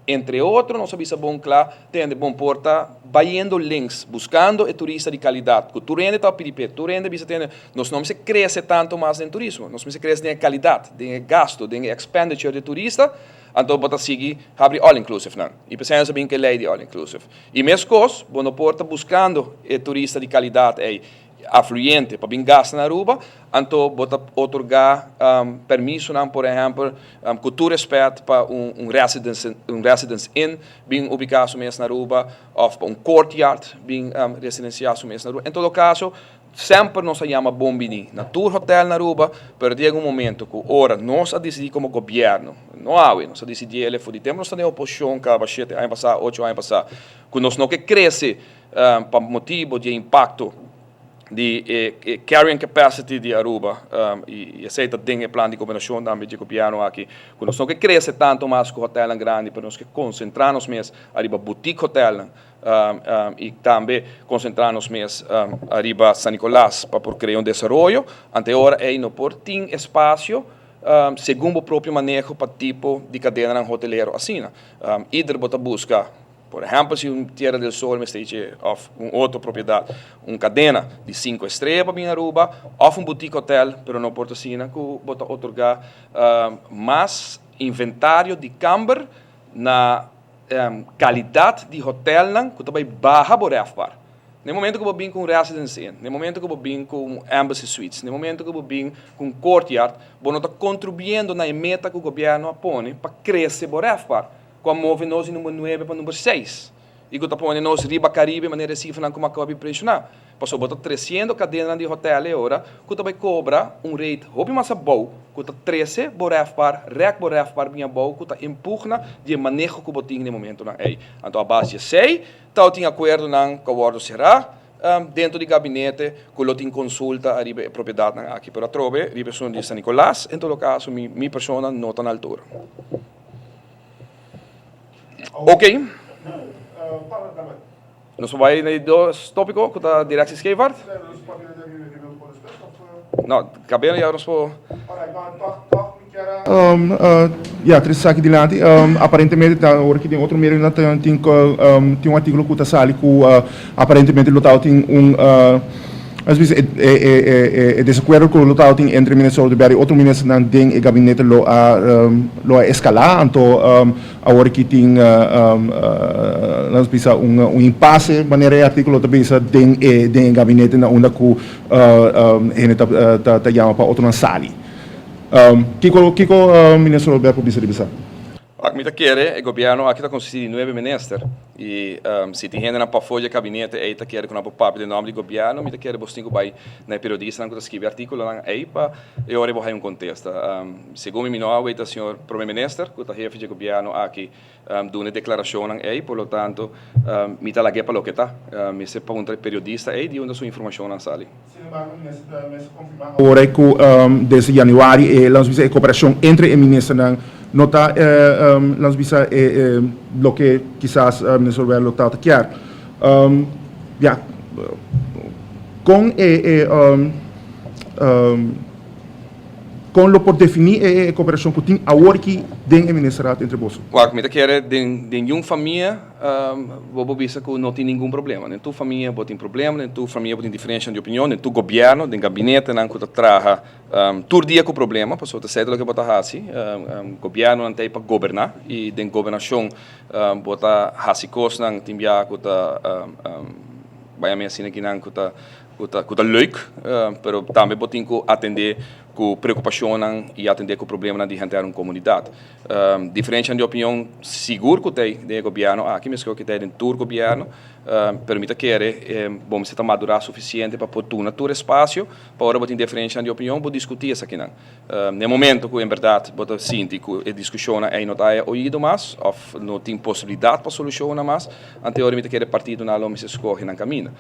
entre outros, nós sabemos bom claro, tem bom porta, baiando links, buscando turista de qualidade. Que tu rende está peripéto, tu rende bisa tem, nós não se cresce tanto mais em turismo, nós se cresce em qualidade, em gasto, em expenditure de turista, então bota seguir abre all inclusive não. E pensamos bem que lei de all inclusive. E mesmo coisa, bom porta buscando turista de qualidade afluente para bem gastar na Aruba, então bota otorgar permisso por exemplo, com todo respeito para residence inn bem ubicado mesmo na Aruba, ou para courtyard bem residencial mesmo na Aruba. Em todo caso, sempre nos chama bombini na tour hotel na Aruba, pero chega momento que ora nós a decidir como governo, não há, nós a decidir ele foi de tempo nós temos oposição que vai ser ano passado, 8 anos passado, que nós não que cresce para motivo de impacto de carrying capacity de Aruba e aceita tem plano de combinação também de governo aqui. Quando nós não que cresce tanto mais que o hotel grande, para nós que concentrar-nos mais arriba boutique hotel e também concentrar-nos mais arriba San Nicolás para criar desenvolvimento. Ante hora não por tem espaço segundo o próprio manejo para tipo de cadeia hoteleiro assim. Either bota busca. Por exemplo, se Tierra del Sol me esteja outra propriedade, cadena de 5 estrelas para Aruba, ou boutique hotel, pero não porta sina, que bota otorgar mais inventário de camber na qualidade de hotel que também barra por RevPAR. No momento que eu vim com Residence Inn, no momento que eu vim com Embassy Suites, no momento que eu vim com Courtyard, vou estar contribuindo na meta que o governo põe para crescer por RevPAR. Como move nós em número 9 para número 6. E que está pondo nós riba Caribe, maneira cifra como acaba de pressionar. Passou bota 300 cadenas de hotel agora, que também cobra rate hobby mais bom, que está 13 borefpar, rec borefpar bem bom, que está empurna de manejo que o botinho no momento não é. Então a base de 6, tal tem acordo não que o acordo será dentro do gabinete, que o tem consulta a propriedade aqui para trove, ribeção de San Nicolás, em todo caso minha pessoa não está na altura. Ok. Nós vamos ir dois tópicos que a direção escreveu. Não, cabelo já nós vamos.
Três aqui adiante. Aparentemente, agora que tem outro meio, tem um artigo que está sali que aparentemente o local tem às vezes desacordo com o local tem entre o ministro de Berry e outro ministro não tem o gabinete lo a escalar, então agora que tem nós bisa impasse maneira artigo também bisa tem o gabinete na onda que ele tá chama para outro sali. Kiko ministro Alberto bisa dibisa.
Ak mita quer o governo aqui está consistindo de 9 ministros e se tem gente na pafolha gabinete aí tá quer com a papo de nome do governo mita quer bostinho vai na periodista não que escreve artigo lá aí para eu ora vou contesta segundo me não é o senhor primeiro-ministro que está chefe de governo aqui dando declaração aí por lo tanto mita lá que para o que tá me se pergunta periodista aí de onde sua informação na sala.
Agora que desde januário lançou a cooperação entre o ministro nota las visa lo que quizás ministro Alberto está quer com lo por definir a cooperação que tem agora que tem o ministeriado entre vós.
Claro, me quer de uma família vou visa que não tem nenhum problema. Nem tu família tem problema, nem tu família tem diferença de opinião, nem tu governo, nem gabinete não que traga todo dia com problema, para você saber o que bota assim. Governo não tem para governar e den governação bota assim coisas não tem já que vai me assim que não que tá leuk, pero também botin que atender com preocupação e atender com problema de gente na comunidade. Diferente de opinião seguro que tem do governo, aqui mesmo que tem em todo governo, permite que vamos se madurar suficiente para pôr tudo no espaço, para agora botar diferença de opinião, vou discutir isso aqui não. No momento que em verdade botar sinto que a discussão aí não está ouvido mais, ou não tem possibilidade para solucionar mais, até agora me quer partido na loma se escorre na caminho.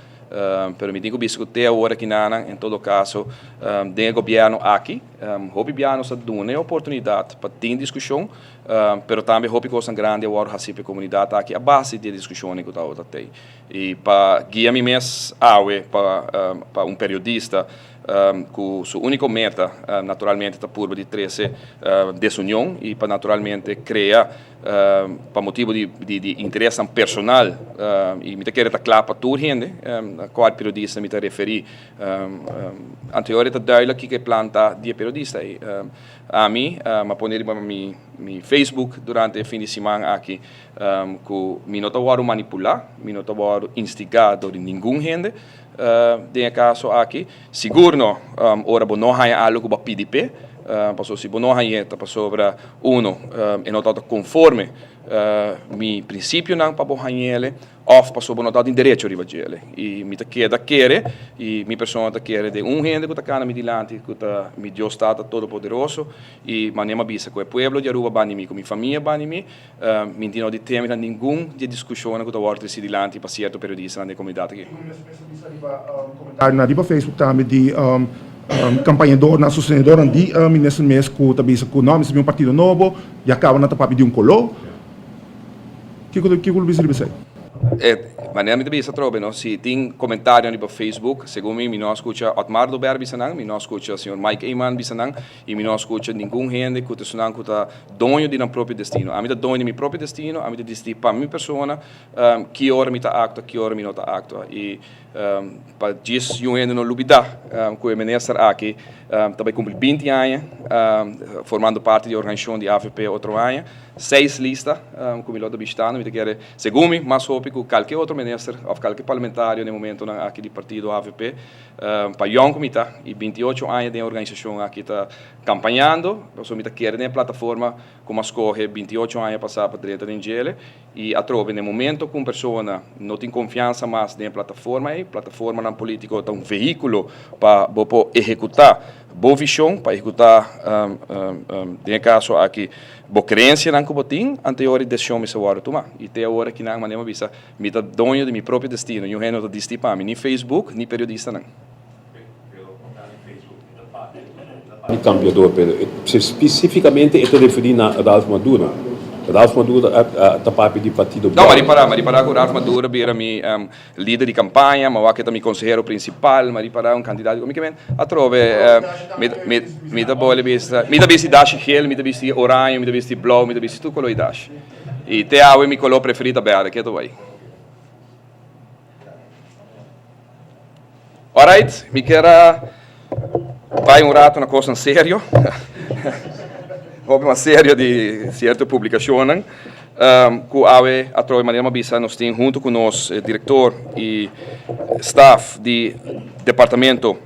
Permite que discutir agora que não, em todo caso, do governo aqui, o governo está dando a oportunidade para ter discussão, mas também o governo grande agora a comunidade aqui a base de discussão que está tem. E para guiar me mesmo para periodista com sua única meta naturalmente está por de 13 desunião e para naturalmente criar para motivo de interesse personal e me quer estar claro para toda gente qual periodista me referi anterior está duidelijk que planta de periodista a mim me poner para mi Facebook durante o fim de semana aqui que me não estava manipular me não estava instigar de nenhum gente de caso aqui seguro ora não há algo para PDP passou se não há para sobre e não está conforme mi princípio não para ele ou passou não está em direito riba ele e me queda querer e mi pessoa quer de gente que está me dilante que está me Deus está todo poderoso e manema bisa que o pueblo de Aruba bani mi com mi família bani mi me não de tema nenhum de discussão que está volta se dilante para certo periodista na comunidade aqui
na riba Facebook também de campanhador na sostenedora de ministro mesmo que também se o nome um partido novo e acaba na tapa de color que bisa dizer
maneira me bisa trobe no se tem comentário no Facebook segundo mim não escuta Otmar do Berbi sanang me não escuta o senhor Mike Eyman bisanang e me não escuta nenhum gente que está que está dono de nosso próprio destino a mim dono de meu próprio destino a mim decidir para minha pessoa que hora me está acto que hora me não está acto e para disso eu ainda não lubida com o ministro aqui também cumpre 20 anos formando parte da organização de AFP outro ano 6 listas como ele está bistando me quer segundo mim mais óbvio que qualquer outro ministro ou qualquer parlamentário no momento aqui do partido AFP para young comita e 28 anos de organização aqui está campanhando então me quer na plataforma como escorre 28 anos passar para direita de Angele e a trove no momento com pessoa não tem confiança mais na plataforma e plataforma na política é um veículo para executar boa visão para executar tem caso aqui boa crença na cobotim anterior decisão me se agora tomar e até agora que não maneira visa me tá dono de meu próprio destino eu não tô destipa nem Facebook nem periodista não
cambiador pero especificamente estou referindo a Adolfo Maduro Ralph Maduro tapapi di Partido
Não,
Blanco.
mariparar com Ralph Maduro, vira mi líder de campanha, mas aqui também conselheiro principal, mariparar candidato como que vem, a trove, me da boa vista dash gel, me da vista orange, me da vista blau, me da vista tudo color dash. E te a mi color preferido verde, que tu vai. Alright, me quero vai rato na coisa sério. Houve uma série de certas publicações que a trove maneira bisa nós temos junto com nosso diretor e staff de departamento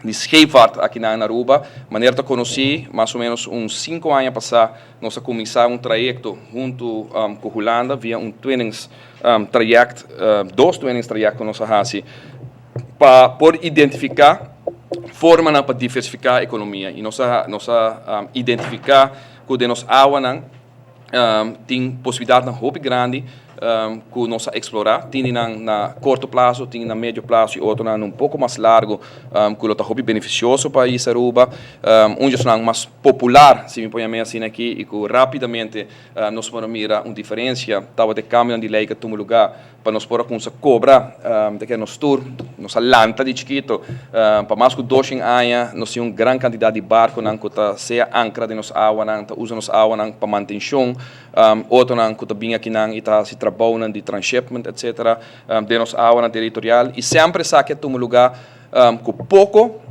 de scheepvaart aqui na Aruba, maneira que conheci mais ou menos uns 5 anos passar, nós começamos trajeto junto com a Holanda via trainings traject, 2 trainings traject que nós fazemos para por identificar forma para diversificar a economia e nós identificar que de nós água tem possibilidade muito grande que nós explorar tem na curto prazo tem na médio prazo e outro um pouco mais largo que está muito beneficioso para isso Aruba mais popular se me põe assim aqui e que rapidamente nós podemos mirar uma diferença estava de câmbio de lei que toma lugar para nós poder cobrar de que nós tour nossa lanta de chiquito para mais que 2 anos nós temos uma grande quantidade de barco que está seja ancra de nossa água usa nossa água para manutenção outro que está bem aqui e está se trabalhando de transshipment etc de nossa água territorial e sempre sabe que toma lugar com pouco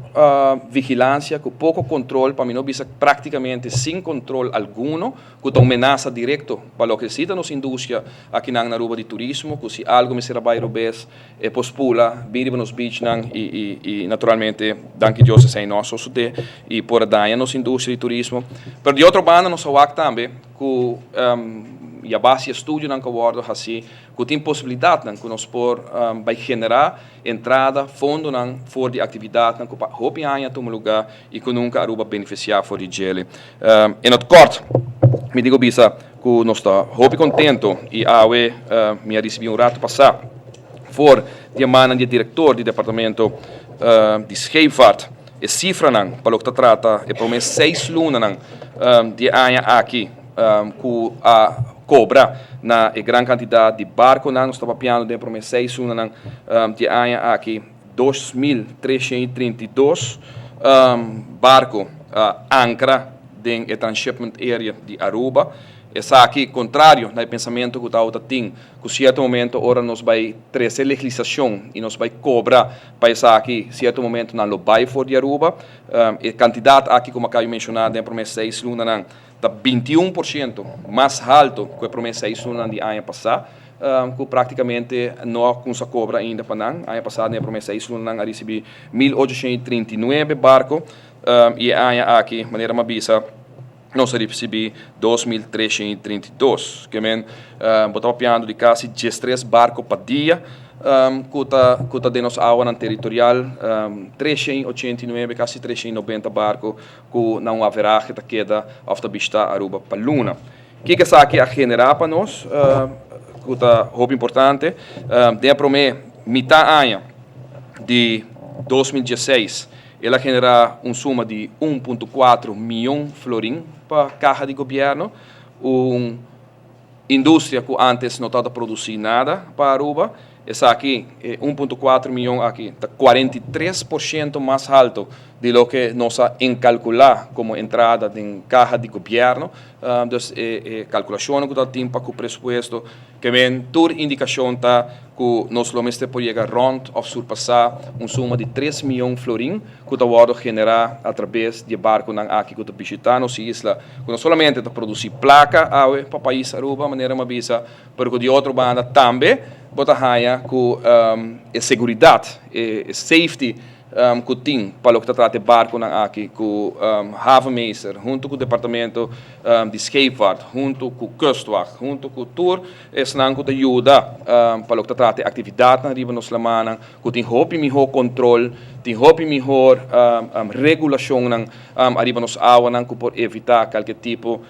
vigilância, com pouco controle, para mim não bisa praticamente sem controle algum, com ameaça direto para o que se nos indústria aqui na Aruba de turismo, que se algo me será bairro bes, pospula, vir nos beach e naturalmente, danke Deus sem nós de e por daí nos indústria de turismo. Mas de outra banda nós awak também que e a base estudo não concordo assim que tem possibilidade que nós por vai generar entrada fundo não for de atividade que para hope aia toma lugar e que nunca Aruba beneficiar for de gele em outro corto me digo bisa que nós está hope contento e awe me recebi rato passar for de mana de diretor de departamento de scheepvaart e cifra não para o que trata e promessa 6 lunas não de aia aqui que a cobra na grande quantidade de barco nós estava piano de promessa 6 lunas de aia aqui 2.332 barco ancra em transshipment area de Aruba. Essa aqui, contrário no pensamento que o tem, que certo momento ora nós vai trazer legislação e nós vai cobrar para essa aqui, certo momento não vai for de Aruba. A quantidade aqui, como acabei de mencionar, de promessa 6 lunas está 21% mais alto que a promessa 6 lunas de ano passado. Que praticamente não consegue cobrar ainda para não. Ano passado, a promessa 6 lunas a receber 1.839 barcos e aqui, maneira mabisa, nós recebemos 2.332, que men botava piano de quase 13 barcos por dia, que está dentro da água territorial, 389, quase 390 barcos, que não haverá que queda a vista Aruba para a Luna. O que é aqui a generar para nós, que está muito importante, de a promessa metade ano de 2016, ela genera suma de 1,4 milhão florim para a caja de governo, uma indústria que antes não estava produzindo nada para Aruba, essa aqui, 1,4 milhão aqui, está 43% mais alto de lo que nós calcular como entrada em caja de governo, então, calculação que dá tempo com o presupuesto, que vem toda indicação tá que nós vamos poder chegar rond ou surpassar suma de 3 milhões de florim que está generar através de barco aqui que está visitando nossa isla, que não somente está produzir placa para o país Aruba, maneira uma visa, mas de outra banda também bota raia com segurança e safety que tem para o que trata de barco aqui, com havenmeester, junto com o departamento de scheepvaart, junto com o kustwacht, junto com o tour, esse não que ajuda para o que trata de atividade na riba nos lamana, que tem hope melhor controle, tem hope melhor regulação na riba nos água, que pode evitar qualquer tipo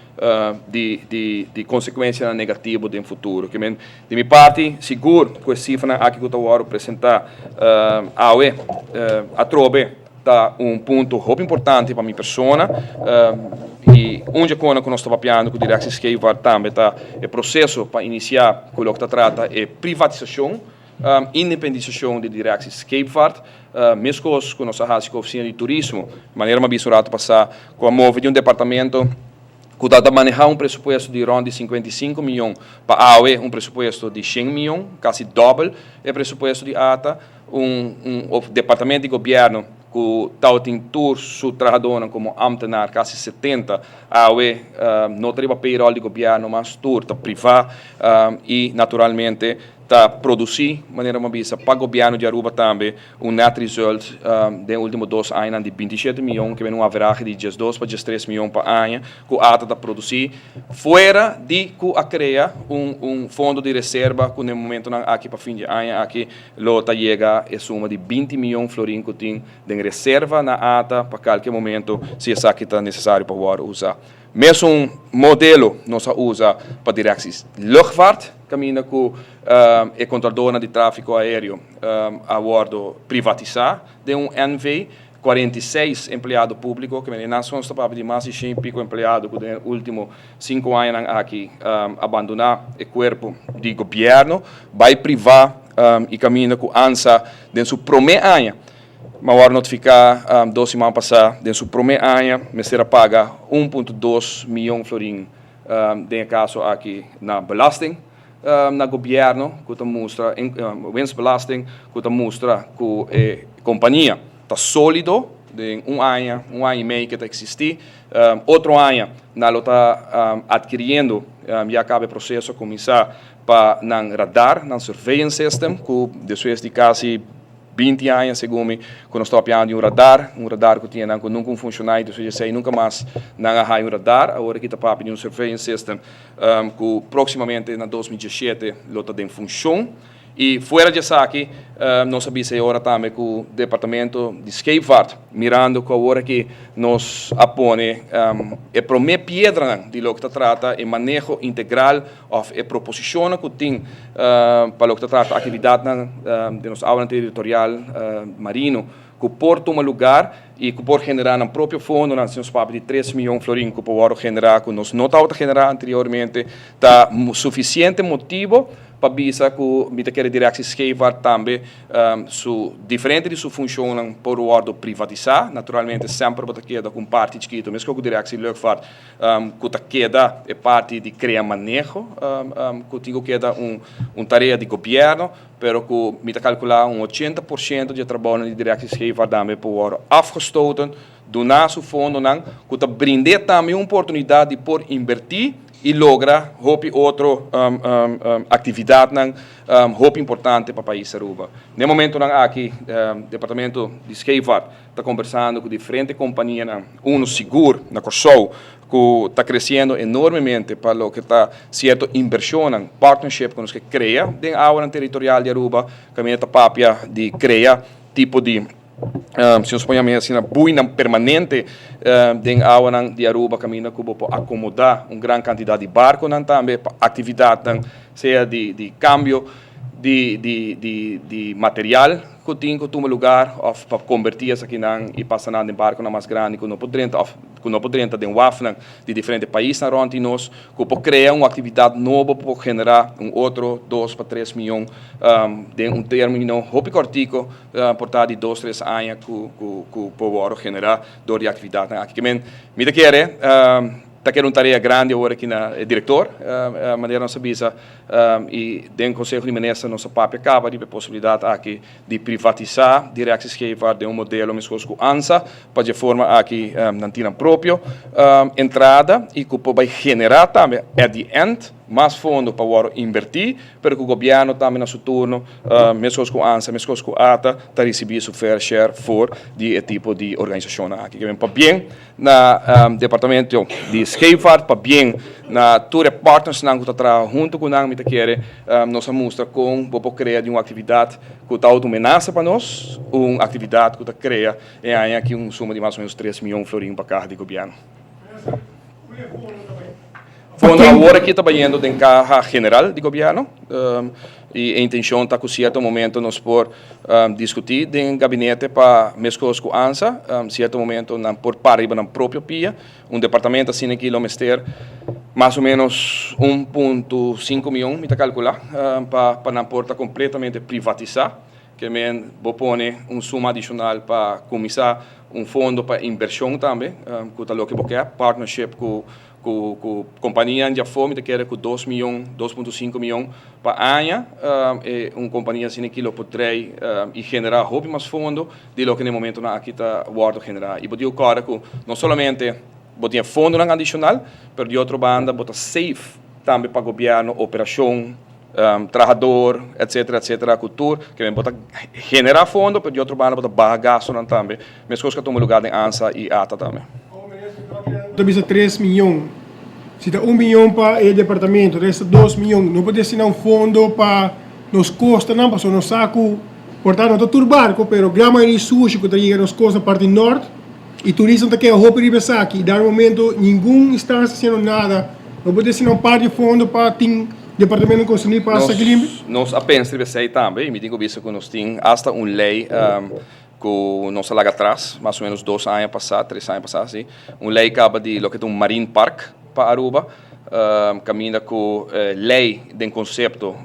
de consequência negativa no futuro. De minha parte, seguro que a cifra aqui que eu vou apresentar a trove tá ponto muito importante para minha persona e onde quando nós estamos trabalhando com a direção esquerda também tá o processo para iniciar com o que trata é privatização, independização de direção esquerda, mesmo com nossa oficina de turismo, de maneira mais bisurata passar com a move de departamento que dá manejar presupuesto de ronda de 55 milhões para a AOE, presupuesto de 100 milhões, quase dobro o presupuesto de ATA, departamento de governo que tem tour su trabalhador como ambtenaar, quase 70, a AOE não tem payroll de governo, mas tour está privado e naturalmente está produzir de maneira mais para o governo de Aruba também net result dos últimos 2 anos de 27 milhões, que vem average de 12 para 13 milhões por ano, que a ATA está produzir, fora de que a criar fundo de reserva, que no momento aqui para fim de ano, aqui lota chega a suma de 20 milhões de florins que tem de reserva na ATA para qualquer momento, se essa que está necessário para usar. Mesmo modelo nós usa para direções luchtvaart, caminha com a controladora de tráfego aéreo a bordo privatizar de NV, 46 empregados públicos, que nós somos capazes de mais de 100 pico empregados que nos últimos 5 anos aqui abandonar o corpo de governo, vai privar e caminha com ANSA em seu primeiro ano. Mas agora notificar 2 semanas passadas, em seu primeiro ano, me será paga 1,2 milhões de florins, em caso aqui na belasting, na governo, que mostra, winstbelasting, que mostra que a companhia está sólido, de um ano e meio que está existindo, outro ano, nós está adquirindo, já acaba o processo, começar para o radar, no surveillance system, que depois de quase 20 anos, segundo me, quando estou apanhando de um radar que tinha nunca funcionado, então eu sei nunca mais não há radar, agora que está para de um surveillance system, que proximamente em 2017 está em função. E fora disso aqui, nós sabemos agora também que o departamento de Scheepvaart, mirando com a hora que nos apone a primeira pedra de lo que trata o manejo integral of a proposição que tem para lo que trata a atividade de nossa aula territorial marino, que por tomar lugar e que por generar um próprio fundo, nós temos de 3 milhões de florins que por generar, que nós não estávamos generando anteriormente, está suficiente motivo para bisa que mita quer direção Scheepvaart também diferente de sua função por o ordem privatizar, naturalmente sempre para queda com parte chiquita, mas que a direção luchtvaart que queda é parte de criar manejo, que tem que queda tarefa de governo, pero que mita calcular 80% de trabalho de direção Scheepvaart também por afgestoten, donar seu fundo que brinde também uma oportunidade por invertir e logra outra atividade muito importante para o país Aruba. No momento aqui, o departamento de Scheepvaart está conversando com diferentes companhias, seguro na Corsou, que está crescendo enormemente para o que está certo inversão, partnership que nós cria dentro da área territorial de Aruba, caminhada papia de criar tipo de se nós ponhamos assim, buina permanente dentro da área de Aruba, caminho que pode acomodar uma grande quantidade de barcos também, para atividade, seja de câmbio de material que tem que tomar lugar para convertir isso aqui e passar em barco mais grande que não poderia ter um WAF de diferentes países onde nós que pode criar uma atividade nova para generar outro 2 para 3 milhões de término muito curtico por de 2 3 anos que pode generar de atividade aqui. Me quer uma tarefa grande agora aqui na diretor, maneira nossa visa e dentro do Conselho de Ministros nossa papel acaba de possibilidade aqui de privatizar direção Scheepvaart de modelo mesmo com ANSA para de forma aqui não tinha próprio entrada e que vai generar também at the end mais fundo para invertir, pero que o governo também no seu turno, mesmo com ANSA, mesmo com ATA, está recebendo seu fair share for de tipo de organização aqui. Que vem para bem na departamento de Scheepvaart, para bem na tour partners que está trabalhando junto com nós, que quer nos mostra com o criar de uma atividade que está automenaça para nós, uma atividade que está cria e aqui suma de mais ou menos 3 milhões de florins para cada governo. Fundo agora aqui trabalhando em Caja General de Governo, e a intenção está que certo momento nós por discutir em gabinete para mescos com ANSA, certo momento não por pariba na própria pia, departamento assim aqui lo mester mais ou menos 1,5 milhão, me está calcular, para não porta completamente privatizar, que men vou pôr suma adicional para começar fundo para inversão também, que está lo que quer, partnership com companhia já foi, me quer com 2 milhões, 2,5 milhões para ano, e companhia assim que lo potrei e generar hobby mais fundo, de lo que no momento na aqui está guardo generar. E podia cara que não somente botar fundo adicional, mas de outra banda botar safe também para governo, operação, trabalhador, etc., cultura, que vem botar generar fundo, mas de outra banda botar bagaço também, mas coisas que tomam lugar em ANSA e ATA também.
Talvez 3 milhões. Se dá 1 milhão para o departamento, resta 2 milhões. Não pode assinar fundo para nos costas, não, para nos saco. Portanto, não está tudo barco, mas a grande maioria sushi que está nos costas na parte norte. E turismo está aqui a roupa de aqui. E, no momento, nenhuma instância fazendo nada. Não pode assinar parte de fundo para o departamento construir para essa clima.
Nós apenas sei também, me digo isso que nós temos hasta lei que nós lá atrás, mais ou menos 2 anos passados, 3 anos passados, sim. Lei acaba de lo que é Marine Park para Aruba, caminha com lei de conceito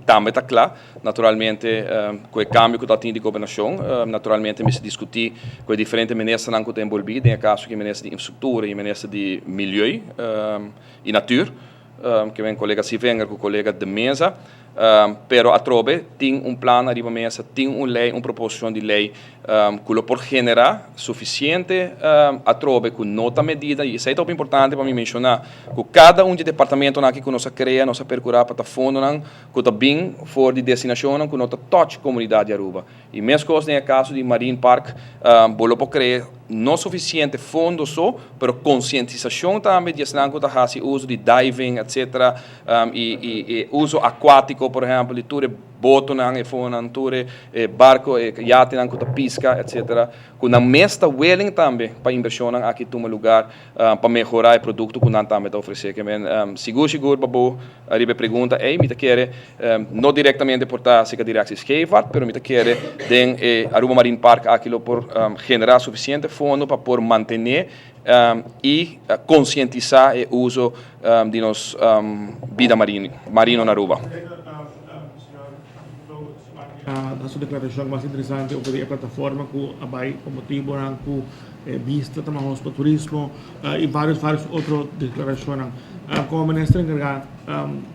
também está claro, naturalmente com o câmbio que está tendo de governação, naturalmente me se discutir com diferentes ministros que estão envolvidos, em caso que ministro de infraestrutura e ministro de meio e natura, que vem colega Sivenger com o colega de mesa, pero a trobe tem plano arriba mesa, tem lei, proposição de lei que por generar suficiente a trobe com nota medida, e isso é muito importante para mim mencionar, que cada de departamento aqui que nós cria, nós percurar para fundo, que está bem for de destinação, que nós touch comunidade Aruba. E mesmo coisa no caso de Marine Park, bolo por criar não suficiente fundo só, pero conscientização também de que está uso de diving, etc., e uso aquático, por exemplo, de tudo boto e fonan, tudo barco, iate que pisca, etc., com a mesta whaling também para inversão aqui toma lugar para melhorar o produto que nós também está oferecer. Seguro, babo, a pergunta, me quer não diretamente portar se a direção Skevart, mas me quer den Aruba Marine Park aquilo por generar suficiente fundo para por manter e conscientizar o uso de nossa vida marino na Aruba.
A sua declaração mais interessante é a plataforma que vai com motivo com vista também para turismo e várias outras declarações. Como ministro encarregado,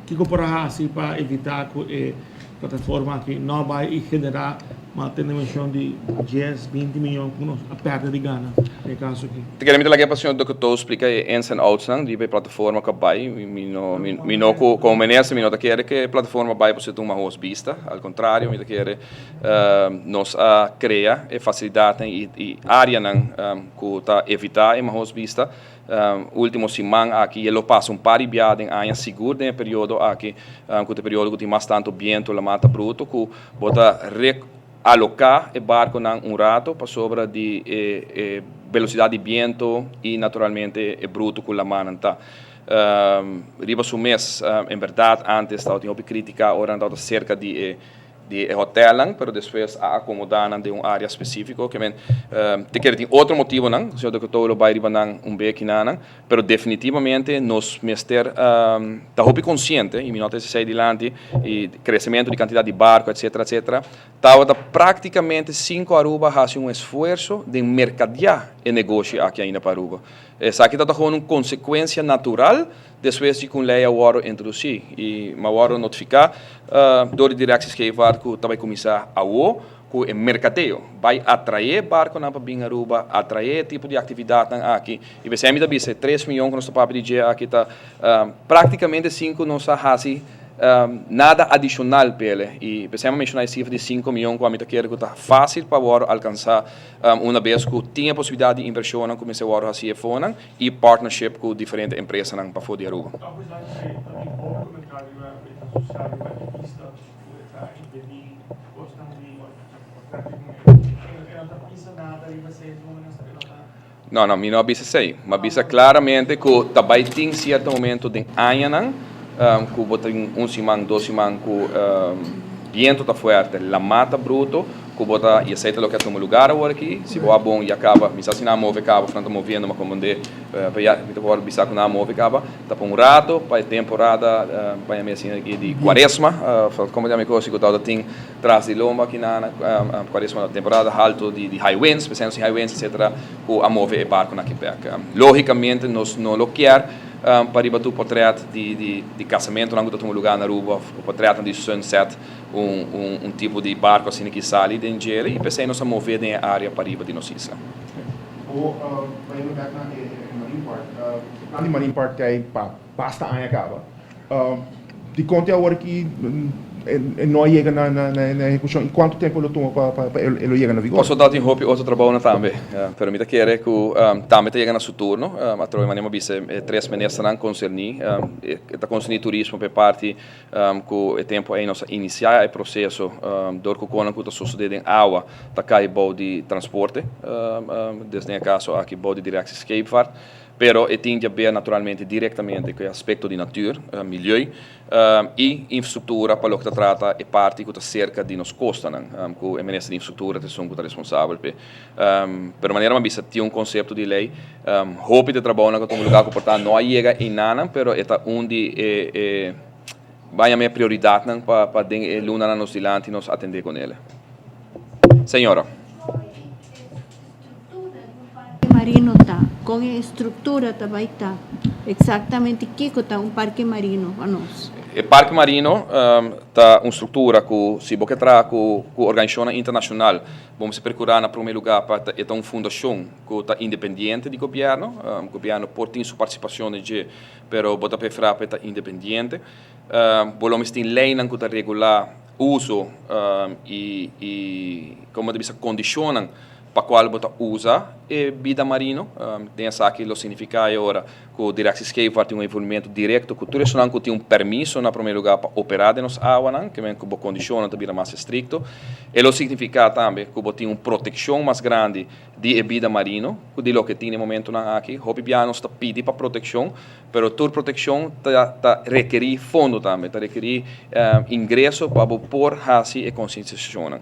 que corporará assim para evitar que a plataforma aqui não vai generar uma dimensão de 10, 20 milhões a perda de Gana, no caso aqui.
Te quero me dar a paixão do que tu explica ins and outs de plataforma que vai, como ministro, não quer que a plataforma vai para uma host vista, ao contrário, me quer nós criar a facilidade e área que está evitar uma host vista. Último semana aqui ele passa par de viagem em seguro no período aqui, que o período que tem mais tanto vento la mata bruto, que bota alocar o barco em rato para sobre de velocidade de vento e naturalmente é bruto com a mão tá. Riba su mês, em verdade, antes estava tinha crítica, agora estava cerca de hotel, mas depois a acomodar de uma área específica, que te quer tem outro motivo não, se eu que todo vai riba beco não, mas definitivamente nós mester tá hopi consciente e minota se sai dilante e crescimento de quantidade de barco, etc, estava praticamente 5 Aruba fazem esforço de mercadear e negócio aqui ainda para Aruba. Essa aqui está com uma consequência natural depois de que a lei agora introduzir e agora notificar do direção Skevart que vai começar a que o mercadeio vai atrair barco na para Aruba, atrair tipo de atividade aqui. E você ainda vê 3 milhões que nós estamos para pedir aqui está praticamente 5 nós fazemos nada adicional para ele. E precisamos mencionar a cifra de 5 milhões que a gente quer que está fácil para agora alcançar uma vez que tem a possibilidade de inversão como esse agora assim fora e partnership com diferentes empresas para fora de Aruba. Não, me não avisa sei, mas avisa claramente que também tem certo momento de ano que bota um simang, dois simang, que viento tá forte, la mata bruto, que bota e aceita lo que é um lugar agora aqui, se boa bom e acaba, me assim na move acaba, frente movendo uma comande, para me tocar bisar com na move acaba, tá por rato, para temporada, para a assim aqui de quaresma, como já me conhece que tal tem traz de lomba aqui na quaresma temporada alto de high winds, pensando em high winds, etc, que a move é barco na Quebec. Logicamente nós não lo quer para ir para o portrait de casamento, não tem um lugar na Aruba, o portrait de sunset, tipo de barco assim que sai de Angela e pensei nós a mover na área para ir para de nossa isla.
Para ir back na Marine Park, na Marine Park tem basta aí acaba. De conta agora que não chega na execução, em quanto tempo ele toma para ele chegar na vigor?
Posso dar um outro trabalho também, pero me quer que também chega no turno, a troca maneira bise 3 meses serão concerni, está concerni turismo per parte que o tempo é nossa iniciar o processo, dor que quando está sucedendo em água, tá cai bom de transporte, desde o caso aqui bom de direct escape pero tem que ver naturalmente diretamente com o aspecto de natura, meio e infraestrutura para o que trata é parte que está cerca de nos costa, que o ministro de infraestrutura é o responsável. Pero maneira mais tem conceito de lei, hope de trabalho com um lugar que portanto não chega em nada, pero é onde vai a minha prioridade para luna nos dilante nos atender com ele. Senhora.
Marino tá, com a estrutura também tá, exatamente que está parque marino para nós.
O parque marino tá uma estrutura que se você traz com a organização internacional, vamos procurar na primeiro lugar para é uma fundação que está independente do governo, o governo pode sua participação de, pero bota para frente está independente, volamos tem lei que está regular uso e como deve condicionam para qual você usa a vida marino, tem essa aqui o significado agora que o Direct Escape tem um envolvimento direto com tudo isso, não tem um permisso na primeiro lugar para operar nas águas, que vem com condições também mais estricto, e o significado também que você tem uma proteção mais grande de vida marino, de lo que tem no momento aqui, o piano está pedindo para proteção, pero toda proteção requer fundo também, requer ingresso para pôr assim e conscientização.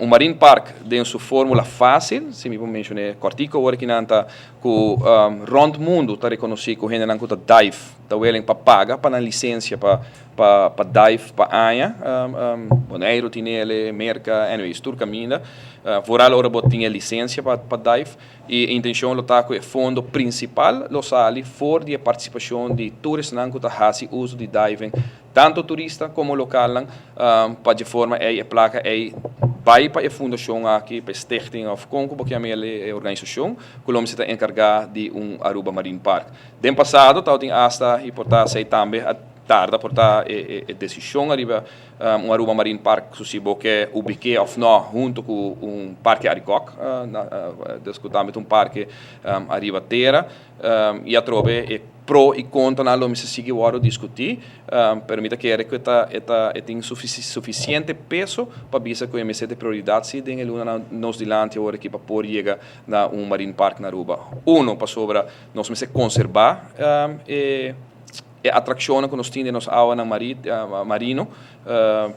Marine Park tem sua fórmula fácil, se me mencionei, cortico agora que não está com rond mundo está reconhecido que o gente não está dive, está willing para pagar para a licença para dive para anha, Bonaire, Tinele, Merca, anyways, tudo caminha. Fora a hora tinha licença para dive e a intenção está com o fundo principal, lo sali fora de participação de turistas não está fazendo uso de diving, tanto turista como local, para de forma a placa vai para a fundação aqui, para a Stichting of Congo, porque a organização, que o está encarregado de Aruba Marine Park. No passado, tem hasta e portar sei também a tarde portar a decisão arriba Aruba Marine Park, se você ubique ou não, junto com parque Aricoc, discutamos parque arriba terra, e a trove pro e contra na lo me se sigue agora discutir, permita que tem suficiente peso para bisa que me sete prioridade se tem luna nos dilante agora aqui para por chegar na Marine Park na Aruba. Para sobre nós me se conservar a atração que nós temos nos águas marino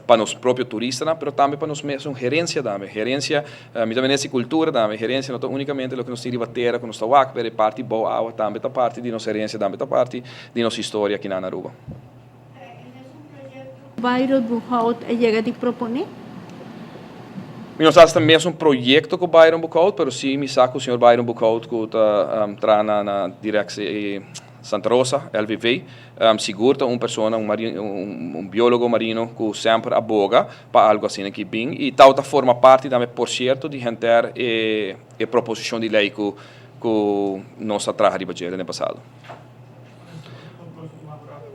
para os próprios turistas, mas também para nós mesmos gerência também. Gerência, também essa cultura também. Gerência não é unicamente o que nós temos terra, que nós estamos aqui, é parte boa água também, é parte de nossa gerência também, é parte de nossa história aqui na Aruba.
Byron Buchholz chega a proponer?
Nós também é projeto com o Byron Buchholz, mas sim, me saco o senhor Byron Buchholz que está na direção Santa Rosa, LVV, segura pessoa, biólogo marino que sempre aboga para algo assim que bem e tal forma parte também, por certo, de gente e proposição de lei que nós traga de no passado.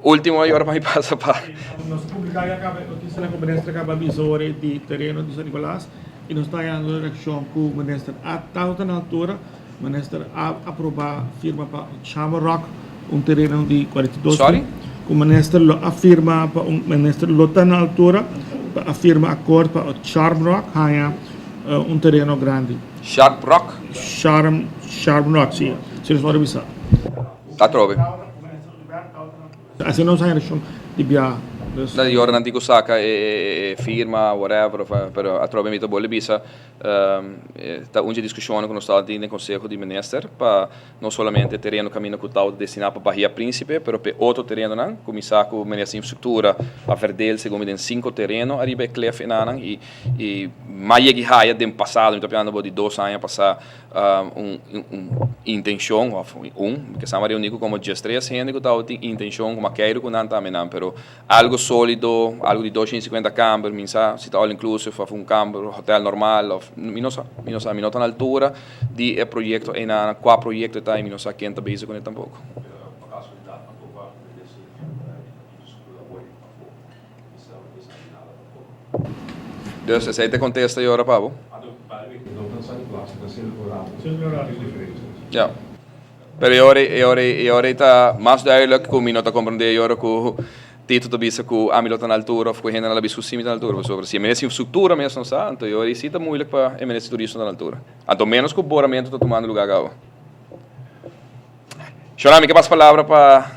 Último agora para me passar para.
Nós publicamos a conferência acaba visore de terreno de São Nicolás e nós estamos em direção com o ministro a tal altura, o ministro aprovar firma para Shamrock terreno de 42.
Sorry?
O ministro afirma para ministro lota na altura, afirma acordo para Shamrock, terreno grande.
Shamrock?
Shamrock, sim. Se eles podem avisar.
Tá trove.
assim não sai de bia.
Da ora nanti kusaka firma whatever pero a trova mita bolle bisa tá onde discussione con lo stato di conselho di minister pa non solamente terreno cammino cu tal destinato para Bahia Príncipe pero pe outro terreno nan começar com ministra infraestrutura a verdel segundo den 5 terreno arriba clef enanan e mai que haia dem passado então piano de 2 anos passar intenção of que sama reunico como gestres gente com tal intenção como quero com nanta menan pero algo sólido, algo de 250 camper, minsa, se está all inclusive, of un camper, hotel normal, of minota na altura di progetto e na qua progetto tá e minota quem tá bezig com ele tampouco. Dus essa aí te contesta e ora Pablo. Ja. Pero e ora está mais duidelijk como minota compreender e ora com Tito to bisa ku amilota na altura of ku hena na bisu simi na altura sobre se menesi infraestrutura mesmo não sabe então eu isso tá muito para menesi turismo na altura anto menos que o boramento tá tomando lugar agora. Chorami que passa palavra para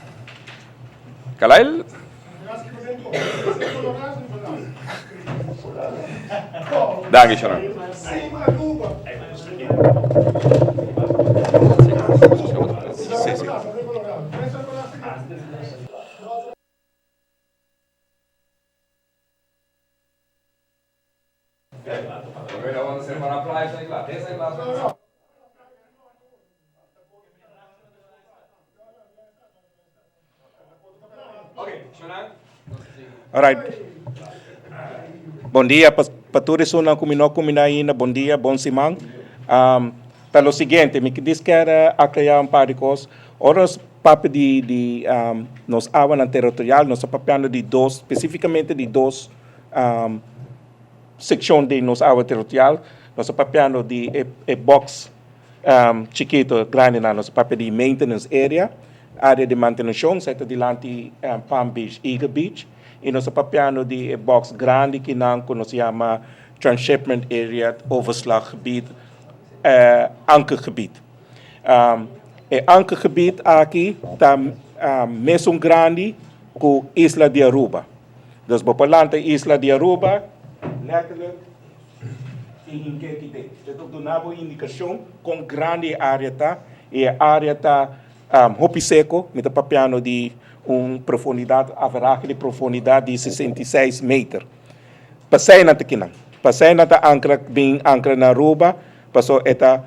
Kalail. Danke Chorami.
Alright. Bom dia para todos que estão comigo ainda. Bom dia, bom semana. Tá o seguinte, me diz que era a criar par de coisas. Outros papos de nos áreas territorial, nós estamos de dois, especificamente de dois secções de nos áreas territorial. Nós estamos de box chiquito, grande, nós estamos de maintenance área de manutenção, certo delante Palm Beach, Eagle Beach. E nós estamos de box grande que nós chama transshipment area, overslaggebied, ankergebied. Ankergebied aqui está mesmo grande que Isla de Aruba. Dus bepalante Isla de Aruba, letterlijk in Kekide. Dat ook donavo indicação com grande área tá e a área tá hopi seco, met papiano de profundidade, average de profundidade de 66 metros. Passei na tequinan. Passei na ta ancra bem ancra na Aruba, passou eta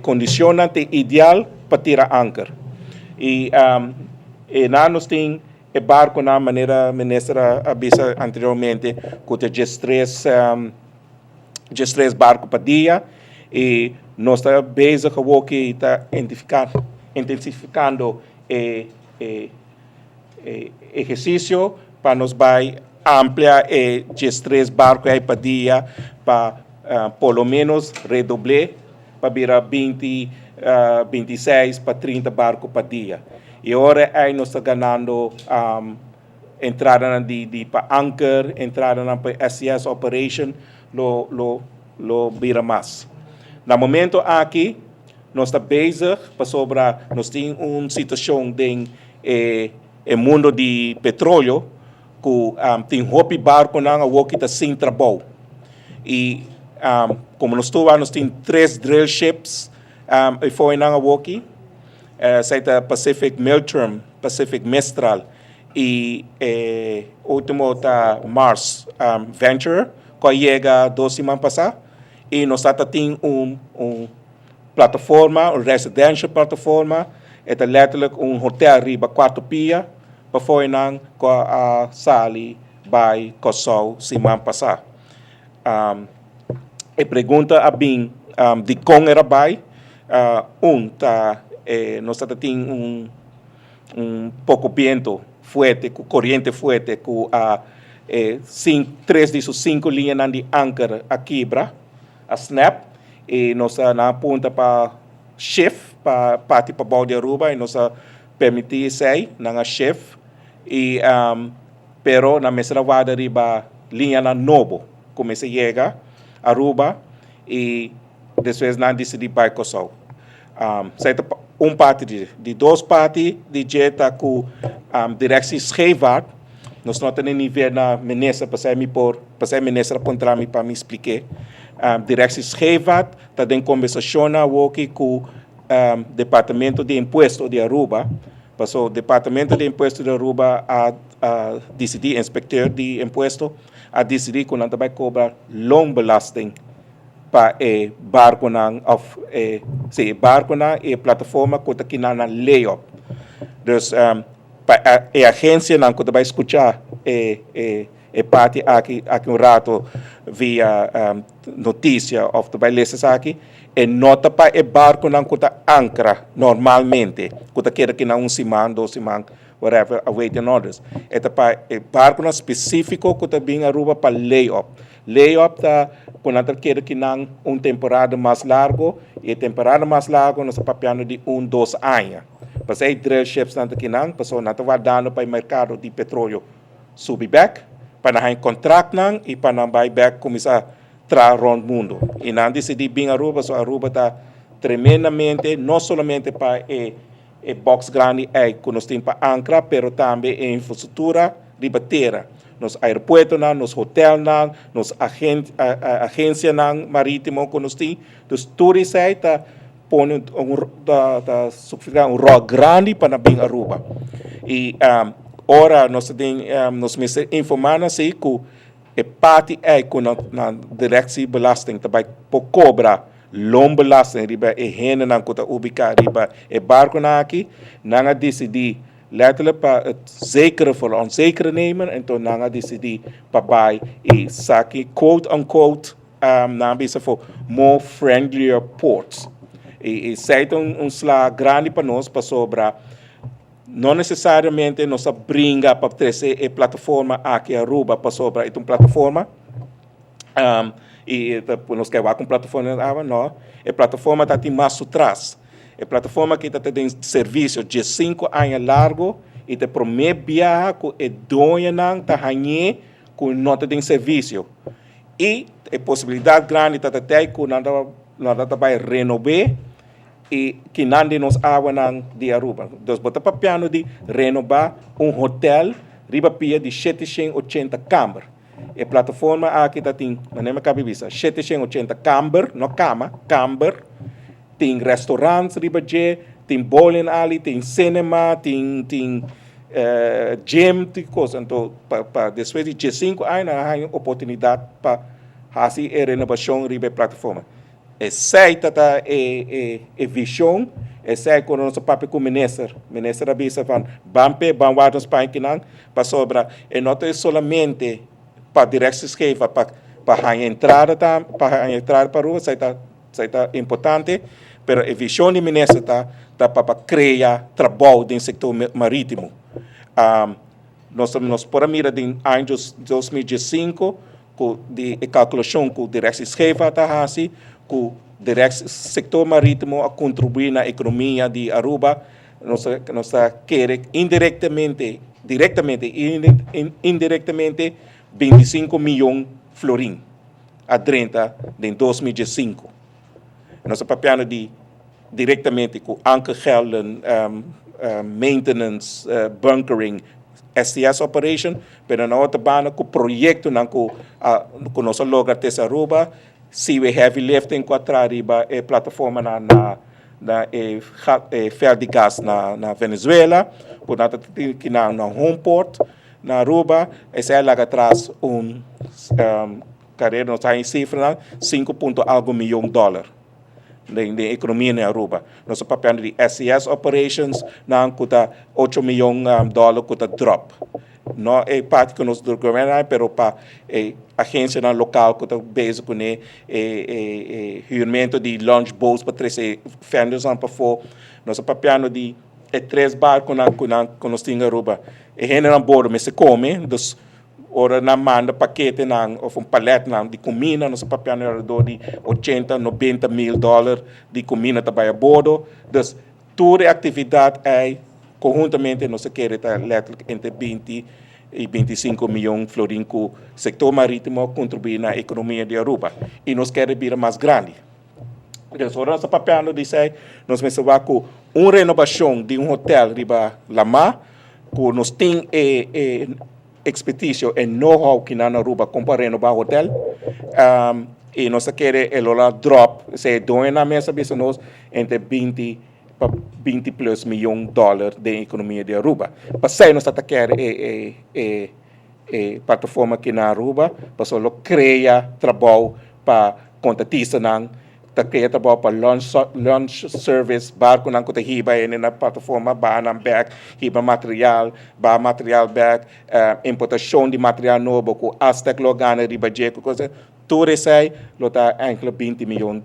condicionante ideal para tirar ancra. E na nós tem barco na maneira ministra avisa anteriormente que tem just três barcos para dia e nós está bezig gewoon que está intensificando exercício para nos vai ampliar just três barcos aí para dia para pelo menos redoblar para virar 20, 26 para 30 barcos para dia. E agora aí nós está ganhando entrada de para anchor, entrada para SES operation, lo vira mais. No momento aqui, nós está bezig para sobrar, nós temos uma situação de mundo de petróleo que tem hopi barco na que está sem trabalho. E como nós temos 3 drill ships e foi na aqui, seita Pacific Milterm, Pacific Mistral e último tá Mars Venture que chega 2 semanas passadas e nós temos plataforma, residential plataforma, é letterlijk hotel arriba 4 pia para foi na a sali by Kosovo semana passada. E pergunta a bem de como era by nós temos pouco vento forte, corrente forte, com 3 de 5 linhas de anchor a quebra, a snap, e nós na ponta para shift, para partir para Balde Aruba, e nós permitir sair na shift, e pero na mesma vada riba linha na novo, começa a chegar Aruba, e depois na decidi para Kosovo. parte de duas partes de jeta com direção scheepvaart. Nós não temos nível na ministra para ministra contra mim para me explicar. Direção scheepvaart está em conversação aqui com o Departamento de Imposto de Aruba. Passou o Departamento de Imposto de Aruba a decidir, inspector de imposto, a decidir que não vai cobrar loonbelasting para o barco e a plataforma que está na lay-up. Então, a agência não vai escutar a parte aqui um rato via notícia ou vai ler isso aqui, e nota para o barco não está ancra normalmente, que quer que não semana, 2 semanas, whatever, awaiting orders. É para o barco específico que está bem Aruba para lay-up. Lay-up está quando quer que não temporada mais largo, e a temporada mais larga nós papiando de 2 anos. Mas aí drill ships não que não, passou não vai dando para o mercado de petróleo subir back, para não contrato não e para não vai back começar a trazer o mundo. E não decidi bem Aruba, so Aruba está tremendamente, não somente para o box grande que nós temos para ancra, mas também a infraestrutura de terra. Nos aeroportos, nos hotéis, nos agências marítimas que nós temos. Então, tudo isso está pondo um rol grande para vir a Aruba. E ora nós informando assim que a parte que na direção belasting também por cobrar loonbelasting riba e renda não que está ubicado riba e barco aqui, não decidir letterlijk para zekere voor onzekere nemen en toen nanga decidi para buy e saki quote unquote na bisa for more friendlier ports e seit slag grande para nós para sobra não necessariamente nos bringa para trazer a plataforma aqui a Aruba para sobra uma plataforma e nós quer com plataforma não a plataforma está tem mais atrás. A plataforma que está tendo serviço de 5 anos largo e te promete viajar com a dona não está ganhando com nota de serviço. E a possibilidade grande está até que nada vai renovar e que nada nos água de Aruba. Então, bota para piano de renovar hotel riba pia de 780 câmaras. A plataforma aqui está tem, não é cabe vista, 780 câmaras, não câmara. Tem restaurantes, tem bowling alley, tem cinema, tem gym, tem coisa. Então, depois de 5 anos, há uma oportunidade para fazer a renovação da plataforma. Essa é a visão, essa é quando nosso papel com o ministro avisa van bampe, banwaardens paikinan, para sobra, e não é somente para direção esquerda, para entrar para a rua, isso é importante. Pero a visão do ministro está para criar trabalho no setor marítimo. Nós por mira em anos 2005, com a calculação que o direção esquerda está assim, que o setor marítimo a contribuir na economia de Aruba, nós quer indiretamente e indiretamente 25 milhões de florins a 30 em 2005. Nós papiando diretamente com anchor gelden, maintenance, bunkering, STS operation, pero na outra banda com projeto com nosso lugar de Aruba, se we heavy lifting com a riba a plataforma na fel de gás na Venezuela, portanto que na Homeport, na Aruba, essa é lá atrás carreira nós em cifra 5,algo milhão de dólares. Da economia na Aruba. Nosso papel de SES operations não custa 8 milhões de dólares, custa drop. Não é parte que nós governamos, mas para a agência local que está base com o reunimento de launch boats para trazer vendors para fora. Nosso papel de 3 barcos que nós temos na Aruba. E gente na bordo, mas se come, dos ora na manda paquete ou palete de comida, nosso papel era de 80, 90 mil dólares de comida também a bordo. Então, toda a atividade é conjuntamente nós queremos entre 20 e 25 milhões de florins que o setor marítimo contribui na economia de Aruba. E nós queremos vir mais grande. Então, nós estamos dizer, nós pensamos com uma renovação de um hotel riba Lama, que nós temos expertise e know-how que na Aruba para renovar o hotel. E nós queremos drop, se doem na mesa nós entre 20 plus milhões de dólares de economia de Aruba. Para sair nós queremos plataforma aqui na Aruba, para só criar trabalho para contratista criar trabalho para launch service, barco não que hiba na plataforma, back, hiba material back, importação de material novo, com Aztec logana, riba jeco, coisa, tudo isso aí, lota enkele 20 milhões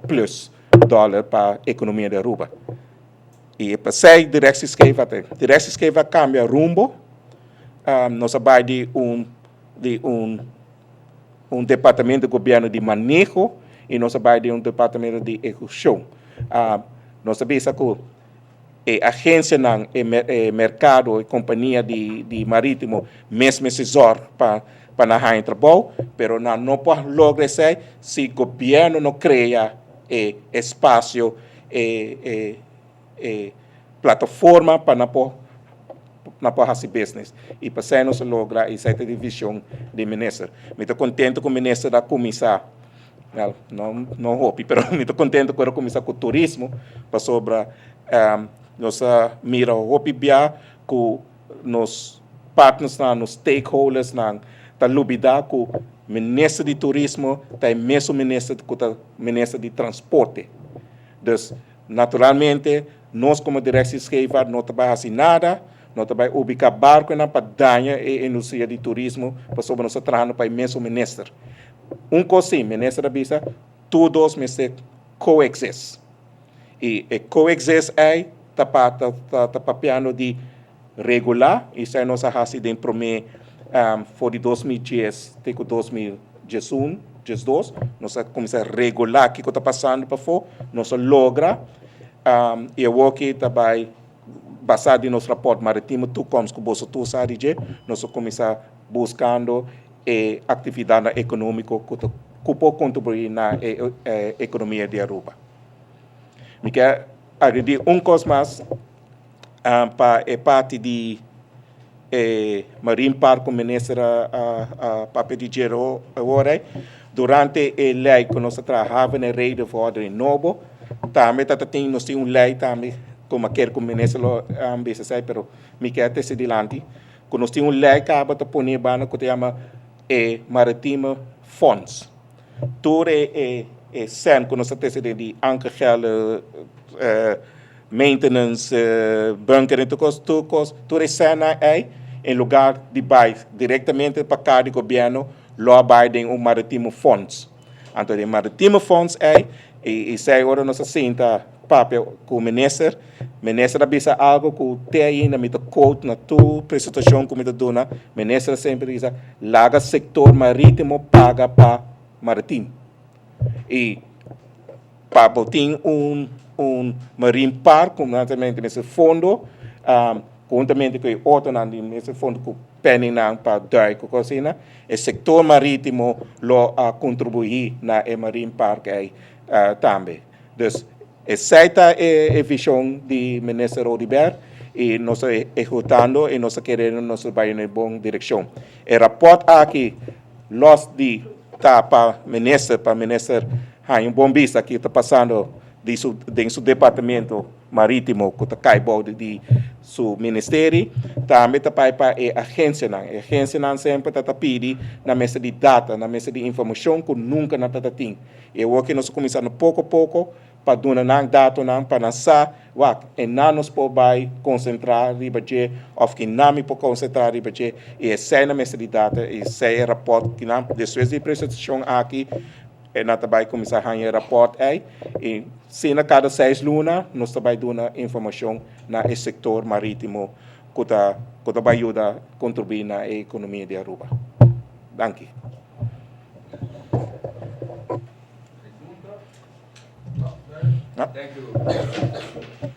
plus dólares para a economia de Aruba. E para sair direção esquerda cambia rumbo, nós vai de um departamento de governo de manejo e nós vai de um departamento de execução. Nós sabemos que a agência não mercado e companhia de marítimo mesmo assessor para na em trabalho, pero não pode lograr isso se o governo não cria espaço plataforma para não fazer business. E para isso nós logra essa divisão de ministro. Me estou contente com o ministro da comissão. Não hope, mas me estou contente com a comissão com o turismo, para sobre nossa mira hope bia com nos partners nos stakeholders da lubida com o ministro de turismo, da mesmo ministro de transporte. Então, naturalmente, nós como direção esquerda não trabalhamos nada, não trabalhamos ubicar barco para danhar a indústria de turismo, para sobre nosso trabalho para o mesmo ministro. Coisa, ministro da Bisa, todos meses coexistem. E coexistem é tapapiano de regular, isso é nossa raça de primeiro for de 2010 até 2011, 2012, nós começamos a regular o que está passando para fora, nós logra e o que também baseado no nosso raporte marítimo, tu como que você tu sabe, nós começamos buscando atividade econômica que pode contribuir na economia de Aruba. Me quer agredir coisa mais para a parte de Marine Park, o ministro papel de dinheiro agora, durante a lei que nós trabalhamos na rei de ordem novo, também nós temos uma lei também, como quer que o ministro ambisse, mas me quer ter adiante, que nós temos uma lei que acaba de pôr que se chama Maritime Funds. Tudo sen que nós temos de ancagel, maintenance, bunker, tudo sen em lugar de buy diretamente para cada governo, lá vai de Maritime Funds. Então, o Maritime Funds e se agora nós senta papel com o ministro avisa algo que tem aí na minha quote, na tua apresentação que me dá, o ministro sempre diz, laga setor marítimo paga para marítimo. E para botar marine park, juntamente nesse fundo, juntamente com o outro nesse fundo que penny para dar com a o setor marítimo a contribuir na marine park também. Então, essa é a visão do ministro Rodibert e nós estamos executando e nós queremos nós vai na boa direção. O rapport aqui, los de para o ministro há bom vista que está passando de seu departamento marítimo que está caindo de seu ministério, também está para a agência sempre está pedindo na mesa de data, na mesa de informação que nunca não está tendo. E o que nós começamos pouco a pouco para dar data para lançar, e não nos pode concentrar ribaje, ou que não me pode concentrar ribaje, e essa na mesa de data, e esse é o rapport que não, depois de apresentação aqui, e nós vai começar a ganhar rapport e se na cada 6 lunas, nós vai dar informação no setor marítimo que vai ajudar a contribuir na economia de Aruba. Danke.
Thank you.